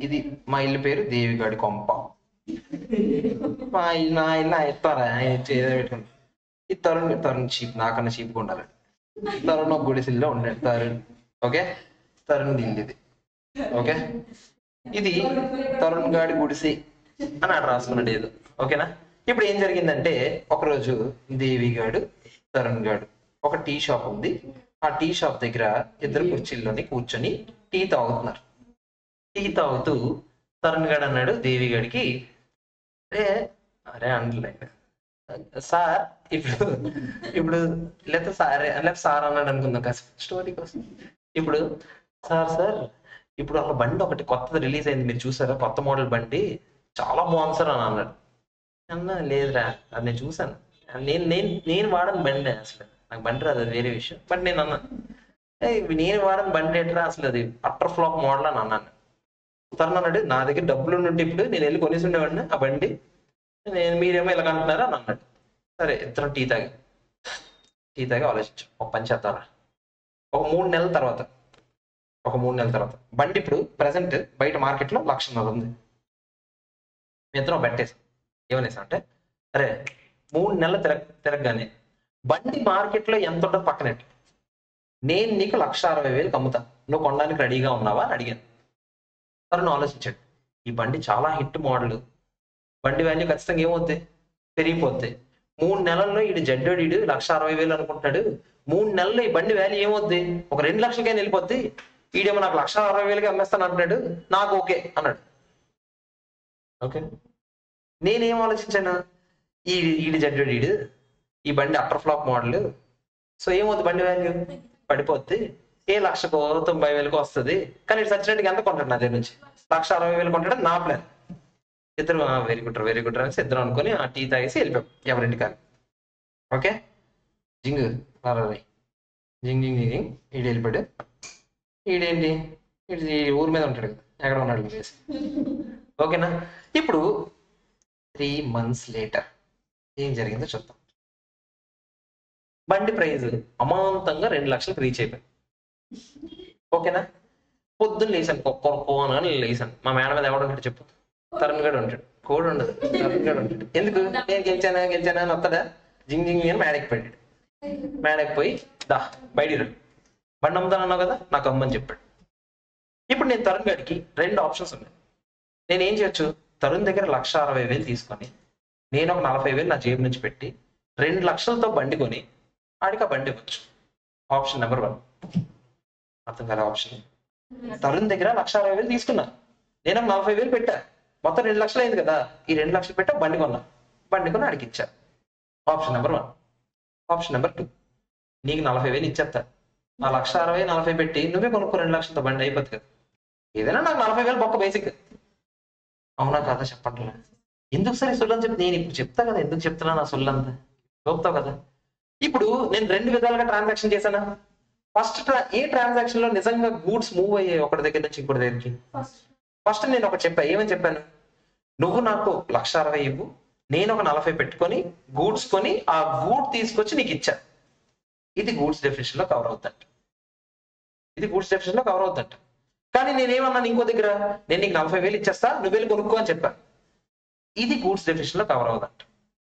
ఇది మా ఇల్లు పేరు దేవిగాడి కొంప. మా ఇల్లు నా ఇల్లు ఎత్తారా పెట్టుకుంటా. ఈ తరుణ్ చీప్, నాకన్నా చీప్గా ఉండాలి. తరుణ్ ఒక గుడిసిల్లో ఉండాడు, తరుణ్. ఓకే, తరుణ్ ఇల్లు ఇది. ఓకే, ఇది తరుణ్ గాడి గుడిసి అని అక్కడ రాసుకున్నాడు ఏదో. ఓకేనా. ఇప్పుడు ఏం జరిగిందంటే, ఒకరోజు దేవి గాడు తరుణ్ గాడు ఒక టీ షాప్ ఉంది. ఆ టీ షాప్ దగ్గర ఇద్దరు కుర్చీల్లోని కూర్చొని టీ తాగుతున్నారు. టీ తాగుతూ తరుణ్ గాడు అన్నాడు దేవి గాడికి, అరే అనలే సార్, ఇప్పుడు లేకపోతే సార్ అన్నాడు అనుకుందాం కాస్త స్టోరీ కోసం. ఇప్పుడు సార్ ఇప్పుడు ఒక బండి ఒకటి కొత్తది రిలీజ్ అయింది, మీరు చూసారా, కొత్త మోడల్ బండి చాలా బాగుంది సార్ అని అన్నాడు. అన్నా లేదురా, అది నేను చూసాను, నేను వాడని బండి, అసలు నాకు బండి రాదు, అది వేరే విషయం. బట్ నేను అన్నాను, నేను వాడని బండి ఏంటరా, అసలు అది అట్టర్ ఫ్లాప్ మోడల్ అని అన్నాను. తరుణ్ అన్నాడు, నా దగ్గర డబ్బులు ఉంటే ఇప్పుడు నేను వెళ్ళి కొనేసి ఉండేవాడిని ఆ బండి, మీరేమో ఇలా అంటున్నారా అని అన్నాడు. సరే, ఇద్దరం టీ తాగి ఆలోచించాం, ఒక పని చేద్దారా. ఒక 3 నెలల తర్వాత బండి ఇప్పుడు ప్రెసెంట్ బయట మార్కెట్లో 1,00,000 ఉంది. మీ ఇద్దరం బెట్టేసాం. ఏమనేసాం అంటే, అరే 3 నెలలు తిరగగానే బండి మార్కెట్లో ఎంత ఉంటుందో పక్కనట్టు, నేను నీకు 1,60,000 అమ్ముతా, నువ్వు కొనడానికి రెడీగా ఉన్నావా అని అడిగాను. తరుణ్ ఆలోచించాడు, ఈ బండి చాలా హిట్ మోడల్, బండి వాల్యూ ఖచ్చితంగా ఏమవుతాయి, పెరిగిపోతాయి. 3 నెలల్లో ఈడు జడ్డోడు, 1,60,000 అనుకుంటున్నాడు. 3 నెలల్లో ఈ బండి వాల్యూ ఏమవుద్ది, ఒక 2 లక్షలకైనా వెళ్ళిపోద్ది. ఈడేమో నాకు 1,60,000కి అమ్మేస్తాను అంటున్నాడు, నాకు ఓకే అన్నాడు. ఓకే, నేనేం ఆలోచించాను, ఈడు జడ్డోడు, ఈ బండి అట్టర్ ఫ్లాప్ మోడల్, సో ఏమవుతుంది, బండి వాల్యూ పడిపోద్ది, 1,90,000 వస్తుంది. కానీ ఇటు సచ్చినట్టుగా ఎంత కొంటాడు నా దగ్గర నుంచి, 1,60,000 కొంటాడు నా ప్లాన్. ఇద్దరు వెరీ గుడ్ అనేసి ఇద్దరు అనుకుని ఆ టీ తాగేసి వెళ్ళిపోయాం ఎవరింటి కానీ. ఓకే, జింగ్ జింగ్ ఈడు వెళ్ళిపోయాడు. ఈడేంటి, ఈ ఊరి మీద ఉంటాడు కదా, ఎక్కడ ఉన్నాడు చేసి. ఓకేనా. ఇప్పుడు 3 months లేటర్ ఏం జరిగిందో చూద్దాం. బండి ప్రైజ్ అమాంతంగా 2 లక్షలకు రీచ్ అయిపోయింది. ఓకేనా. పొద్దున్న లేసాను, కొనుక్కోనని లేసాను. మా మేడ మీద ఎవడు ఉంటాడు చెప్పు, తరుణ్ గడు ఉంటాడు, కోడు ఉండదు, తరుణ్ గడు ఉంటాడు. ఎందుకు, నేను గెలిచానా అని వస్తాడా, జింగ్ అని మేడెక్కిపోయాడు. మేడెక్కిపోయి బయటికి రండి, బండి అమ్ముతానన్నావు కదా, నాకు అమ్మని చెప్పాడు. ఇప్పుడు నేను తరుణ్ గడికి 2 ఆప్షన్స్ ఉన్నాయి. నేను ఏం చేయొచ్చు, తరుణ్ దగ్గర 1,60,000 తీసుకొని నేను ఒక 40,000 నా జేబు నుంచి పెట్టి 2 లక్షలతో బండి కొని ఆడికి ఆ బండి ఇవ్వచ్చు. Option number 1. అర్థం కదా ఆప్షన్. తరుణ్ దగ్గర 1,60,000 తీసుకున్నా, నేను 40,000 పెట్టా, మొత్తం 2 లక్షలు అయింది కదా, ఈ 2 లక్షలు పెట్టా బండి కొని ఆడికి ఇచ్చా. Option number 1. ఆప్షన్ నెంబర్ 2, నీకు 40,000 ఇచ్చేస్తా, ఆ 1,60,000 40 పెట్టి నువ్వే కొనుక్కో 2 లక్షలతో బండి అయిపోతుంది కదా, ఏదైనా నాకు 40,000 బొక్క బేసిక్. అవునా కాదా చెప్పండి. ఎందుకు సరే సొల్లని చెప్పి నేను ఇప్పుడు చెప్తా కదా, ఎందుకు చెప్తున్నా నా సొల్లంతా చూపుతావు కదా. ఇప్పుడు నేను 2 విధాలుగా ట్రాన్సాక్షన్ చేశానా. ఏ ట్రాన్సాక్షన్ లో నిజంగా గూడ్స్ మూవ్ అయ్యాయి ఒకటి దగ్గర నుంచి ఇంకోటి దగ్గరికి. ఫస్ట్ నేను ఒకటి చెప్పా, ఏమని చెప్పాను, నువ్వు నాకు 1,60,000 ఇవ్వు, నేను ఒక 40 పెట్టుకొని గూడ్స్ కొని ఆ గూడ్ తీసుకొచ్చి నీకు ఇచ్చా. ఇది గూడ్స్ డెఫినేషన్ లో కవర్ అవుతుందంట. కానీ నేనేమన్నాను ఇంకో దగ్గర, నేను నీకు 40,000 ఇచ్చేస్తా, నువ్వు వెళ్ళి కొనుక్కో అని చెప్పాను. ఇది గూడ్స్ డెఫినేషన్ లో కవర్ అవుతుందంట.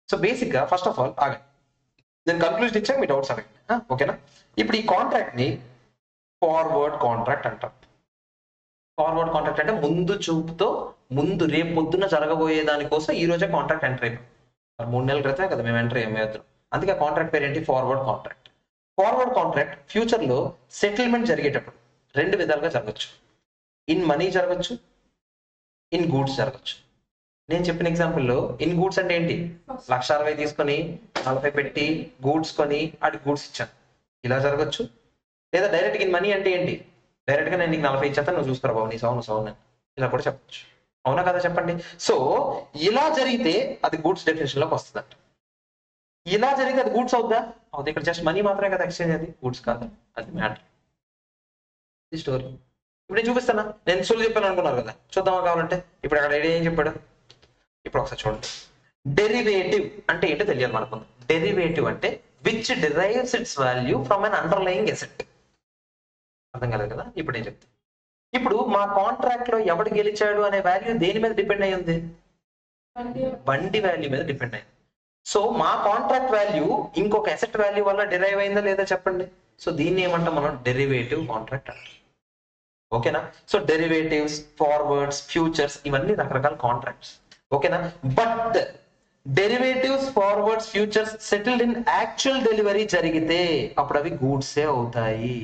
సో బేసిక్ గా ఫస్ట్ ఆఫ్ ఆల్ ఆగండి, నేను కన్క్లూజన్ ఇచ్చాక మీ డౌట్స్ అడగండి. ఓకేనా. ఇప్పుడు ఈ కాంట్రాక్ట్ ని ఫార్వర్డ్ కాంట్రాక్ట్ అంటాం. ఫార్వర్డ్ కాంట్రాక్ట్ అంటే ముందు చూపుతో, రేపు పొద్దున్న జరగబోయే దానికోసం ఈ రోజే కాంట్రాక్ట్ ఎంటర్ అయిపోయింది. 3 నెలల క్రితమే కదా మేము ఎంటర్ అయ్యాం. అందుకే కాంట్రాక్ట్ పేరు ఏంటి, forward contract. Forward contract future లో సెటిల్మెంట్ జరిగేటప్పుడు 2 విధాలుగా జరగచ్చు. ఇన్ మనీ జరగచ్చు, ఇన్ గూడ్స్ జరగచ్చు. నేను చెప్పిన ఎగ్జాంపుల్లో ఇన్ గూడ్స్ అంటే ఏంటి, 1,60,000 తీసుకొని 40 పెట్టి గూడ్స్ కొని ఆడి గూడ్స్ ఇచ్చాను, ఇలా జరగచ్చు. లేదా డైరెక్ట్ ఇన్ మనీ అంటే ఏంటి, డైరెక్ట్ గా నేను నీకు 40 ఇచ్చేస్తాను, నువ్వు చూసుకోరా బాబు, నీ సౌన్ ఇలా కూడా చెప్పచ్చు. అవునా కదా చెప్పండి. సో ఇలా జరిగితే అది గూడ్స్ డెఫినేషన్ లోకి వస్తుందంట. ఇలా జరిగితే అది గూడ్స్ అవుద్దా? అవుతుంది. ఇక్కడ జస్ట్ మనీ మాత్రమే కదా ఎక్స్చేంజ్, అది గూడ్స్ కాదు, అది మ్యాటర్. ఇది స్టోరీ. ఇప్పుడు నేను చూపిస్తానా, నేను సోల్ చెప్పాను అనుకున్నారు కదా, చూద్దామా కావాలంటే. ఇప్పుడు అక్కడ ఐడియా ఏం చెప్పాడు, ఇప్పుడు ఒకసారి చూడండి. డెరివేటివ్ అంటే ఏంటో తెలియాలి మనకు. డెరివేటివ్ అంటే which derives it's value from an underlying asset. అర్థం కాలేదు కదా. ఇప్పుడు నేను చెప్తాను. ఇప్పుడు మా కాంట్రాక్ట్ లో ఎవడు గెలిచాడు అనే వాల్యూ దేని మీద డిపెండ్ అయ్యి ఉంది? బండి వాల్యూ మీద డిపెండ్ అయింది. సో మా కాంట్రాక్ట్ వాల్యూ ఇంకొక అసెట్ వాల్యూ వల్ల డిరైవ్ అయిందా లేదా చెప్పండి. సో దీన్ని ఏమంటాం మనం? డెరివేటివ్ కాంట్రాక్ట్ అంటాం. ఓకేనా. సో డెరివేటివ్స్, ఫార్వర్డ్స్, ఫ్యూచర్స్ ఇవన్నీ రకరకాల కాంట్రాక్ట్స్. ఓకేనా. But derivatives, forwards, futures settled in actual delivery జరిగితే అప్పుడు అవి గూడ్సే అవుతాయి.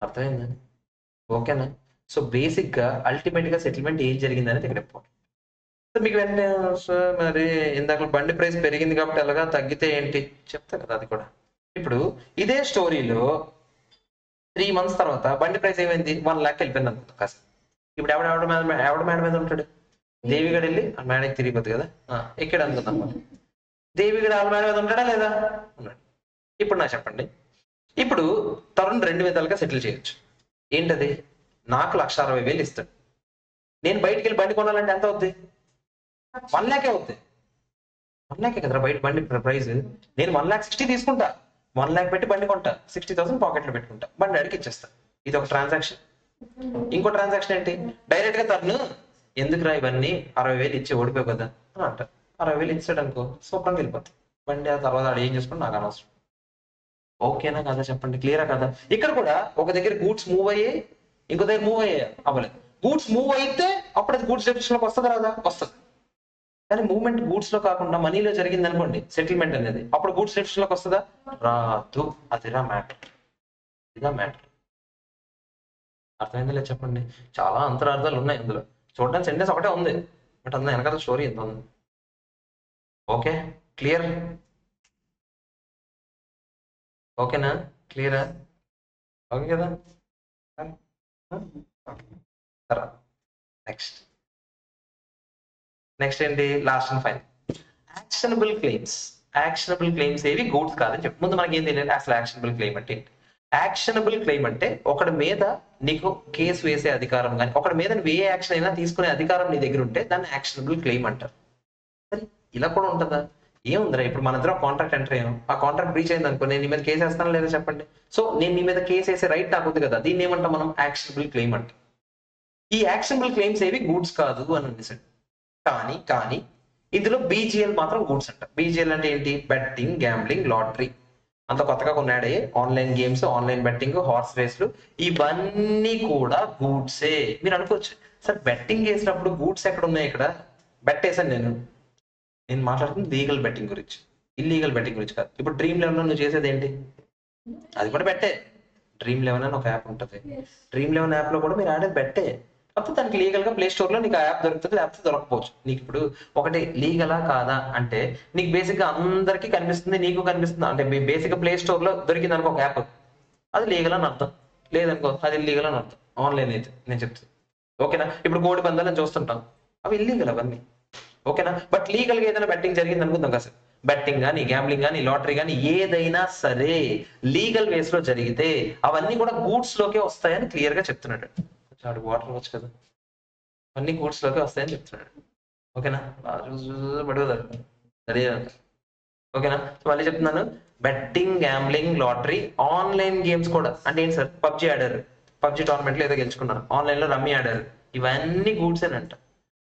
అర్థమైందండి? ఓకేనా. సో బేసిక్ గా అల్టిమేట్ గా సెటిల్మెంట్ ఏం జరిగింది అనేది ఇక్కడ ఇంపార్టెంట్. సో మీకు వెంటనే మరి ఇందాక బండి ప్రైస్ పెరిగింది కాబట్టి ఎలాగా, తగ్గితే ఏంటి చెప్తా కదా అది కూడా. ఇప్పుడు ఇదే స్టోరీలో 3 months తర్వాత బండి ప్రైస్ ఏమైంది? 1 lakh వెళ్ళిపోయింది అనుకుంటా కాస్త. ఇప్పుడు ఎవడ మేడ మీద ఉంటాడు? దేవిగడ వెళ్ళి ఆ మేడకి తిరిగిపోతుంది కదా, ఇక్కడ అనుకుందాం. దేవిగడ వాళ్ళ మేడ మీద ఉంటాడా లేదా? ఉన్నాడు. ఇప్పుడు నాకు చెప్పండి, ఇప్పుడు తరుణ్ 2 విధాలుగా సెటిల్ చేయొచ్చు. ఏంటది? నాకు 1,60,000 ఇస్తాడు, నేను బయటికి వెళ్ళి బండి కొనాలంటే ఎంత అవుద్ది? 1 lakh అవుద్ది. 1 lakh కదా బయట బండి ప్రైస్. నేను 1,60,000 తీసుకుంటా, 1 lakh పెట్టి బండి కొంటా, 60,000 పాకెట్ లో పెట్టుకుంటా, బండి అడిగి ఇచ్చేస్తా. ఇది ఒక ట్రాన్సాక్షన్. ఇంకో ట్రాన్సాక్షన్ ఏంటి? డైరెక్ట్ గా తను ఎందుకురా ఇవన్నీ 60,000 ఇచ్చి ఓడిపోయి కదా అంట, 60,000 ఇచ్చాడు అనుకో, సూపర్గా వెళ్ళిపోతాయి బండి. ఆ తర్వాత ఆడు ఏం చేసుకుని నాకు అనవసరం. ఓకేనా కదా చెప్పండి, క్లియరా కదా? ఇక్కడ కూడా ఒక దగ్గర గూడ్స్ మూవ్ అయ్యాయి, ఇంకో దగ్గర మూవ్ అయ్యాయి, అవ్వలేదు. గూడ్స్ మూవ్ అయితే అప్పుడు అది గూడ్స్ డెఫినేషన్ లోకి వస్తుందా రాదా? వస్తుంది. కానీ మూవ్మెంట్ గూడ్స్ లో కాకుండా మనీలో జరిగింది అనుకోండి సెటిల్మెంట్ అనేది, అప్పుడు గూడ్స్ డెఫినేషన్ లోకి వస్తుందా? రాదు. అదిరా మ్యాటర్, ఇదా మ్యాటర్. అర్థమైందా లేదు చెప్పండి. చాలా అంతరార్థాలు ఉన్నాయి అందులో. చూడడానికి సెంటెన్స్ ఒకటే ఉంది, బట్ అందులో వెనకాల స్టోరీ ఎంత ఉంది. Okay, clear? ఓకేనా, క్లియరా? ఓకే కదా. నెక్స్ట్ ఏంటి? Last and final actionable claims. Actionable claims ఏవి గూడ్స్ కాదని చెప్పి ముందు మనకి ఏం తెలియదు అసలు యాక్షనబుల్ క్లెయిమ్ అంటే ఏంటి. యాక్షనబుల్ క్లెయిమ్ అంటే ఒకటి మీద నీకు కేసు వేసే అధికారం కానీ, ఒకటి మీద నువ్వు ఏ యాక్షన్ అయినా తీసుకునే అధికారం నీ దగ్గర ఉంటే దాన్ని యాక్షనబుల్ క్లెయిమ్ అంటారు. మరి ఇలా కూడా ఉంటుందా? ఏముందిరా, ఇప్పుడు మన ఇద్దరం కాంట్రాక్ట్ ఎంటర్ అయ్యాను, ఆ కాంట్రాక్ట్ బ్రీచ్ అయింది అనుకో, నేను నీ మీద కేసు వేస్తాను లేదా చెప్పండి. సో నేను నీ మీద కేసు వేసే రైట్ నాకు ఉంది కదా, దీన్ని ఏమంటాం మనం? యాక్షనబుల్ క్లెయిమ్ అంటాం. ఈ యాక్షనబుల్ క్లెయిమ్స్ ఏవి గూడ్స్ కాదు అని అనిపిస్తుంది. కానీ ఇందులో బీజీఎల్ మాత్రం గూడ్స్ అంట. బీజీఎల్ అంటే ఏంటి? Betting, gambling, lottery. అంత కొత్తగా కొన్నాడే online games, online betting, horse రేస్లు, ఇవన్నీ కూడా గూడ్సే. మీరు అనుకోవచ్చు సార్ బెట్టింగ్ వేసినప్పుడు గూడ్స్ ఎక్కడ ఉన్నాయి? ఇక్కడ బెట్ వేసాను నేను మాట్లాడుతుంది లీగల్ బెట్టింగ్ గురించి, ఇల్లీగల్ బెట్టింగ్ గురించి కాదు. ఇప్పుడు డ్రీమ్11 నువ్వు చేసేది ఏంటి? అది కూడా బెట్టే. డ్రీమ్11 అని ఒక యాప్ ఉంటుంది. డ్రీమ్11 యాప్ లో కూడా మీరు ఆడేది బెట్టే. కాకపోతే దానికి లీగల్ గా ప్లే స్టోర్ లో నీకు ఆ యాప్ దొరుకుతుంది, లేకపోతే దొరకపోవచ్చు. నీకు ఇప్పుడు ఒకటి లీగలా కాదా అంటే నీకు బేసిక్ గా అందరికీ కనిపిస్తుంది, నీకు కనిపిస్తుంది. అంటే మీ బేసిక్ గా ప్లే స్టోర్ లో దొరికింది అనుకో ఒక యాప్, అది లీగల్ అని అర్థం. లేదనుకో అది ఇల్లీగల్ అని అర్థం. ఆన్లైన్ అయితే నేను చెప్తాను. ఓకేనా. ఇప్పుడు కోడి పందాలని చూస్తుంటాం, అవి ఇల్లీగల్ అవన్నీ. ఓకేనా. బట్ లీగల్ గా ఏదైనా బెట్టింగ్ జరిగింది అనుకుందాం కదా, బెట్టింగ్ కానీ, గ్యాంబ్లింగ్ కానీ, లాటరీ కానీ ఏదైనా సరే లీగల్ వేస్ లో జరిగితే అవన్నీ కూడా గూడ్స్ లోకే వస్తాయని క్లియర్ గా చెప్తున్నాడు. చాడు వాటర్ వచ్చు కదా, అన్ని గూడ్స్ లోకే వస్తాయని చెప్తున్నాడు. ఓకేనా. పడుగుతారు రెడీ. ఓకేనా. మళ్ళీ చెప్తున్నాను, betting, gambling, lottery, online games కూడా. అంటే ఏంటి సార్? పబ్జి ఆడారు, పబ్జి టోర్నమెంట్ లో ఏదో గెలుచుకున్నారు, ఆన్లైన్ లో రమ్మీ ఆడారు, ఇవన్నీ గూడ్స్ అంట.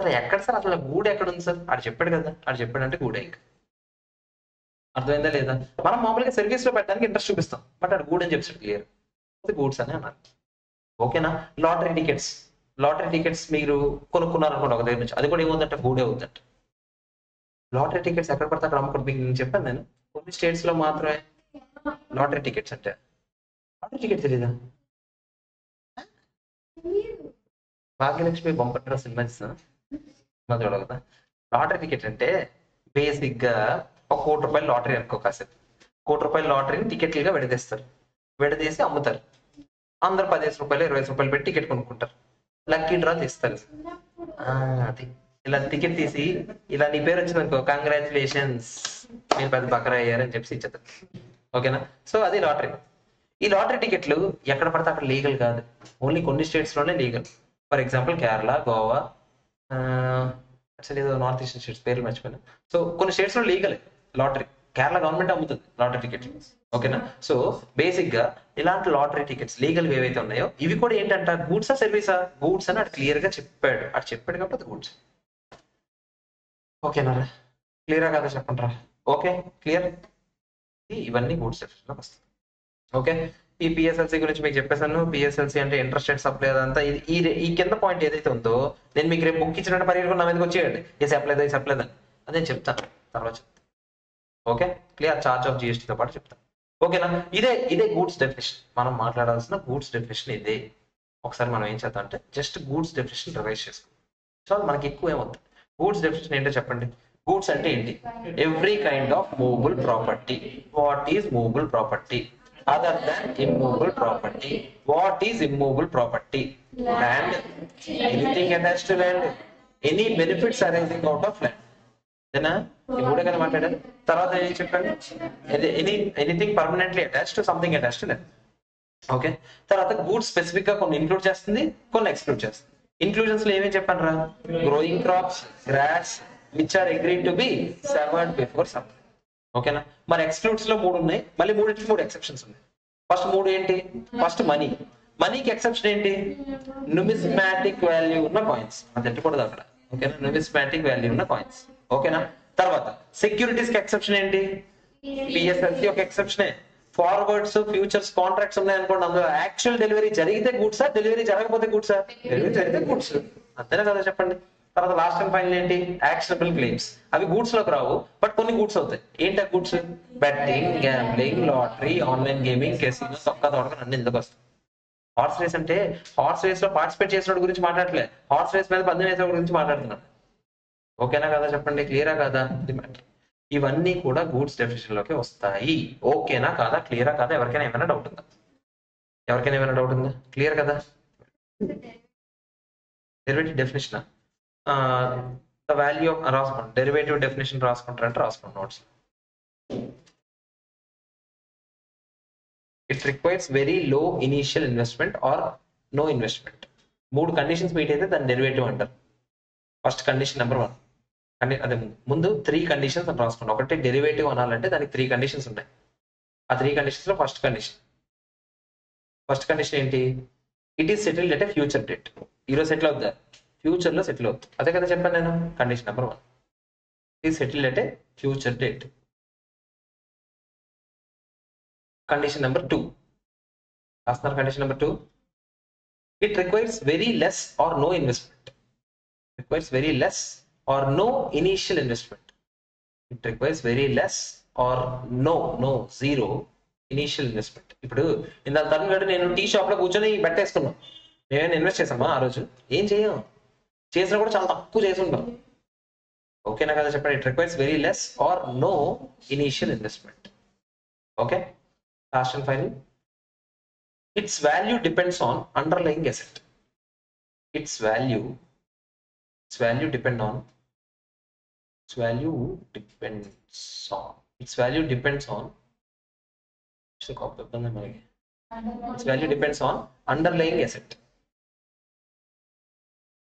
సరే ఎక్కడ సార్ అసలు గూడ్ ఎక్కడ ఉంది సార్? ఆడు చెప్పాడు కదా, ఆడు చెప్పాడంటే గూడే. ఇంకా అర్థమైందా లేదా? మనం మామూలుగా సర్వీస్ లో పెట్టడానికి ఇంట్రెస్ట్ చూపిస్తాం, బట్ ఆడు గూడ్ అని చెప్పాడు క్లియర్, గూడ్స్ అని అన్నారు. ఓకేనా. లాటరీ టికెట్స్ మీరు కొనుక్కున్నారనుకోండి ఒక దగ్గర నుంచి, అది కూడా ఏమవుతుందంటే గూడే అవుతుందంట. లాటరీ టికెట్స్ ఎక్కడ పడితే అక్కడ అమ్ముకుంటు. మీకు నేను చెప్పాను, నేను కొన్ని స్టేట్స్ లో మాత్రమే లాటరీ టికెట్స్ అంటే. లాటరీ టికెట్ తెలీదా? భాగ్యలక్ష్మి బొంపట్ల సినిమా చూడ కదా. లాటరీ టికెట్ అంటే బేసిక్ గా ఒక ₹1,00,00,000 లాటరీ అనుకో కాసేపు. ₹1,00,00,000 లాటరీని టికెట్లుగా విడదీస్తారు, విడదీసి అమ్ముతారు. అందరు ₹15, ₹20 పెట్టి టికెట్ కొనుక్కుంటారు. లక్కీ డ్రా తీస్తారు. అది ఇలా టికెట్ తీసి ఇలా నీ పేరు వచ్చింది అనుకో, కంగ్రాచులేషన్స్ మీరు పెద్ద బకరా అయ్యారని చెప్పి ఇచ్చేస్తారు. ఓకేనా? సో అది లాటరీ. ఈ లాటరీ టికెట్లు ఎక్కడ పడితే అక్కడ లీగల్ కాదు, ఓన్లీ కొన్ని స్టేట్స్ లోనే legal. For example Kerala, Goa, ఏదో నార్త్ ఈస్టర్న్ స్టేట్స్ పేర్లు మర్చిపోయినా. సో కొన్ని స్టేట్స్ లో లీగల్ లాటరీ. కేరళ గవర్నమెంట్ అమ్ముతుంది లాటరీ టికెట్లు. ఓకేనా? సో బేసిక్ గా ఇలాంటి లాటరీ టికెట్స్ లీగల్ ఏవైతే ఉన్నాయో ఇవి కూడా ఏంటంట, గూడ్సా సర్వీసా? గూడ్స్ అని అటు క్లియర్ గా చెప్పాడు. అటు చెప్పాడు కాబట్టి అది గూడ్స్. ఓకేనా? క్లియరా కదా చెప్పండి రా. Okay clear. ఇవన్నీ గూడ్స్ సెక్షన్లోకి వస్తాయి. ఓకే, ఈ పిఎస్ఎల్సి గురించి మీకు చెప్పేసాను. పిఎస్ఎల్సి అంటే ఇంట్రెస్టెడ్ సప్లై. అదంతా ఈ కింద పాయింట్ ఏదైతే ఉందో నేను మీకు రేపు బుక్ ఇచ్చినట్టు పరిగెట్టుకుని నా మీదకి వచ్చేయండి, ఏ సప్లైదా ఈ సప్లైదా అని నేను చెప్తాను, తర్వాత చెప్తాను. Okay clear. చార్జ్ ఆఫ్ జిఎస్టీతో పాటు చెప్తాను. ఓకేనా? ఇదే గూడ్స్ డెఫినేషన్. మనం మాట్లాడాల్సిన గూడ్స్ డెఫినేషన్ ఇదే. ఒకసారి మనం ఏం చేద్దాం అంటే జస్ట్ గూడ్స్ డెఫినేషన్ రివైజ్ చేసుకుందాం. సో మనకి ఎక్కువ ఏమవుతుంది. గూడ్స్ డెఫినేషన్ ఏంటో చెప్పండి. గూడ్స్ అంటే ఏంటి? Every kind of movable property. What is movable property? Other than immovable property. What is immovable property? Land, anything attached to land, any benefits arising out of land. ఏనా? ఈ మూడే కదా మాట్లాడారు. తర్వాత ఏం చెప్పండి? Anything permanently attached to something attached to land. Okay, తర్వాత goods specific గా కొన్ని ఇంక్లూడ్ చేస్తుంది, కొన్ని ఎక్స్క్లూడ్ చేస్తుంది. ఇన్క్లూజన్స్ లో ఏమేమి చెప్పండి రా? Growing crops, grass which are agreed to be severed before summer. ఓకేనా? మరి ఎక్స్క్లూడ్స్ లో 3 ఉన్నాయి, మళ్ళీ 3 ఎక్సెప్షన్స్ ఉన్నాయి. ఫస్ట్ 3 ఏంటి? First money. మనీకి ఎక్సెప్షన్ ఏంటి? న్యూమిస్మాటిక్ వాల్యూ ఉన్న కాయిన్స్. అది ఎట్టకూడదు అక్కడ. ఓకేనా? న్యూమిస్మాటిక్ వాల్యూ ఉన్న కాయిన్స్. ఓకేనా? తర్వాత సెక్యూరిటీస్ కి ఎక్సెప్షన్ ఏంటి? పిఎస్ఎల్సి ఒక ఎక్సెప్షనే. ఫార్వర్డ్స్, ఫ్యూచర్స్, కాంట్రాక్ట్స్ ఉన్నాయి అనుకోండి, అందులో యాక్చువల్ డెలివరీ జరిగితే గుడ్సా, డెలివరీ జరగకపోతే గుడ్సా? డెలివరీ జరిగితే గుడ్స్. అంతేనా కదా చెప్పండి. తర్వాత లాస్ట్ అండ్ ఫైనల్ ఏంటి? Actionable claims. అవి గూడ్స్ లోకి రావు, బట్ కొన్ని గూడ్స్ అవుతాయి. ఏంటి ఆ goods? Betting, gambling, lottery, online gaming, casino, తొక్క తోడక అన్ని ఎందుకు వస్తాయి. హార్స్ రేస్ అంటే హార్స్ రేస్ లో పార్టిసిపేట్ చేసిన గురించి మాట్లాడలే, హార్స్ రేస్ మీద పందెం వేసే గురించి మాట్లాడుతున్నాను. ఓకేనా కదా చెప్పండి. క్లియరా కదా? ఇది మ్యాటర్. ఇవన్నీ కూడా గూడ్స్ డెఫినేషన్ లోకి వస్తాయి. ఓకేనా కాదా? క్లియరా కాదా? ఎవరికైనా ఏమైనా డౌట్ ఉందా? ఎవరికైనా ఏమైనా డౌట్ ఉందా? క్లియర్ కదా? Derivative definition the value of రాసుకోండి. డెరివేటివ్ డెఫినేషన్ రాసుకుంటారంటే రాసుకోండి notes. It requires very low initial investment or no investment. 3 conditions meet అయితే దాన్ని డెరివేటివ్ అంటారు. First condition number 1. అదే ముందు 3 కండిషన్స్ అని రాసుకోండి. ఒకటి డెరివేటివ్ అనాలంటే దానికి 3 కండిషన్స్ ఉన్నాయి. ఆ 3 కండిషన్స్ లో ఫస్ట్ కండిషన్ ఏంటి? It is settled at a future date. ఈరోజు సెటిల్ అవుద్దా? ఫ్యూచర్ లో సెటిల్ అవుతుంది. అదే కదా చెప్పాను నేను. Condition number 1 is settled at a future date. Condition number 2 రాస్తున్నారు. Condition number 2, it requires very less or no investment. Requires very less or no initial investment. It requires very less or zero initial investment. ఇప్పుడు ఇందాక తరుణ్ గడు నేను tea shop లో కూర్చొని బెట్టేసుకున్నాం. మేమేమైనా invest చేసామా ఆ రోజు? ఏం చేయం. చేసినా కూడా చాలా తక్కువ చేసి ఉంటాం. ఓకేనా కదా చెప్పండి. It requires very less or no initial investment. Okay, last and final, its value depends on underlying asset. Its value depends on underlying asset.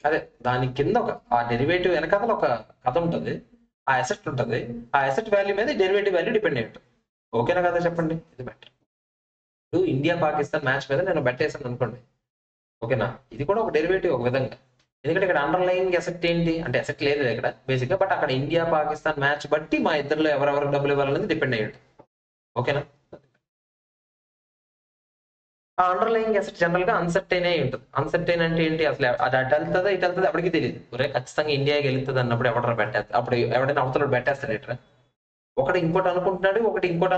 అదే దాని కింద ఆ డెరివేటివ్ వెనకాల ఒక కథ ఉంటుంది, ఆ అసెట్ ఉంటుంది. ఆ అసెట్ వాల్యూ మీద డెరివేటివ్ వాల్యూ డిపెండ్ అయ్యి ఉంటుంది. ఓకేనా కదా చెప్పండి. ఇది బెటర్. ఇప్పుడు ఇండియా పాకిస్తాన్ మ్యాచ్ మీద నేను బెట్ వేసాను అనుకోండి. ఓకేనా? ఇది కూడా ఒక డెరివేటివ్ ఒక విధంగా. ఎందుకంటే ఇక్కడ అండర్లయింగ్ అసెట్ ఏంటి అంటే అసెట్ లేదు ఇక్కడ బేసిక్ గా, బట్ అక్కడ ఇండియా పాకిస్తాన్ మ్యాచ్ బట్టి మా ఇద్దరిలో ఎవరెవరికి డబ్బులు ఇవ్వాలనేది డిపెండ్ అయ్యి ఉంటుంది. ఓకేనా? ఆ అండర్లయింగ్ అసెట్ జనరల్ గా అన్సర్టైన్ అయి ఉంటుంది. అన్సర్టైన్ అంటే ఏంటి? అసలు అది అటు వెళ్తుందా ఇటు వెళ్తుందా ఎవరికి తెలియదు. ఒరే ఖచ్చితంగా ఇండియాకి వెళ్తుంది అన్నప్పుడు ఎవడరా పెట్టేస్తారు? అప్పుడు ఎవడైనా అవతల పెట్టేస్తాడు ఇట్లా. ఒకటి ఇంకోటి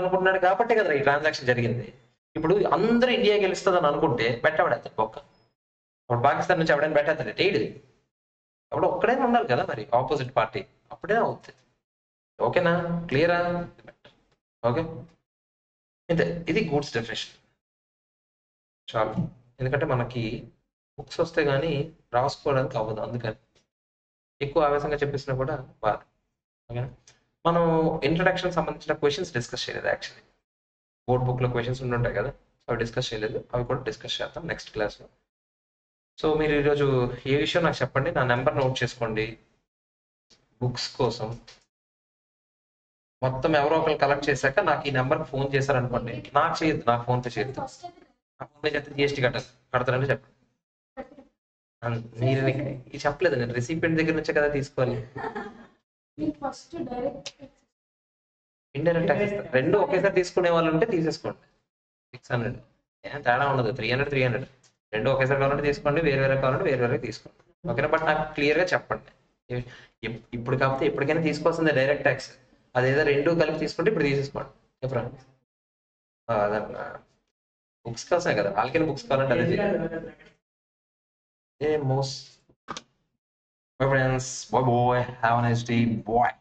అనుకుంటున్నాడు కాబట్టి కదా ఈ ట్రాన్సాక్షన్ జరిగింది. ఇప్పుడు అందరూ ఇండియా గెలుస్తుంది అని అనుకుంటే పెట్టబడేస్తారు ఒక్క. ఇప్పుడు పాకిస్తాన్ నుంచి ఎవడైనా పెట్టేస్తాడు టేడు. అప్పుడు ఒక్కడైనా ఉండాలి కదా మరి ఆపోజిట్ పార్టీ, అప్పుడే అవుతుంది. ఓకేనా? క్లియరా? ఓకే, ఇంతే. ఇది గూడ్స్ డెఫినేషన్. చాలు. ఎందుకంటే మనకి బుక్స్ వస్తే గానీ రాసుకోవడానికి అవ్వదు, అందుకని ఎక్కువ ఆవేశంగా చెప్పేసినా కూడా బాధ. ఓకేనా? మనం ఇంట్రడక్షన్ సంబంధించిన క్వశ్చన్స్ డిస్కస్ చేయలేదు యాక్చువల్లీ. బోర్డ్ బుక్లో క్వశ్చన్స్ ఉండుంటాయి కదా, అవి డిస్కస్ చేయలేదు. అవి కూడా డిస్కస్ చేద్దాం నెక్స్ట్ క్లాస్లో. సో మీరు ఈరోజు ఏ విషయం నాకు చెప్పండి, నా నెంబర్ నోట్ చేసుకోండి. బుక్స్ కోసం మొత్తం ఎవరో ఒకరు కలెక్ట్ చేశాక నాకు ఈ నెంబర్కి ఫోన్ చేశారనుకోండి, నాకు చేయొద్దు, నాకు ఫోన్పే చేయొద్దు. నా ఫోన్పే చేస్తే జిఎస్టీ కడతారని చెప్పండి. మీరు ఇది చెప్పలేదు, నేను రిసిపియంట్ దగ్గర నుంచే కదా తీసుకోవాలి. ఇండైరెక్ట్ ట్యాక్స్ రెండు ఒకేసారి తీసుకునే వాళ్ళు ఉంటే తీసేసుకోండి. 600 ఏం తేడా ఉండదు. 300 రెండు ఒకేసారి కావాలంటే తీసుకోండి, వేరే వేరే కావాలంటే వేరే వేరే తీసుకోండి. ఓకేనా? బట్ నాకు క్లియర్గా చెప్పండి. ఇప్పుడు కాకపోతే ఎప్పటికైనా తీసుకోవాల్సిందే డైరెక్ట్ ట్యాక్స్. అదేదో రెండు కలిపి తీసుకుంటే ఇప్పుడు తీసేసుకోండి. ఎప్పుడు బుక్స్ కోసమే కదా, వాళ్ళకైనా బుక్స్ కావాలంటే అదే చేయాలి. ఏ most my friends, bye bye, have a nice day bye.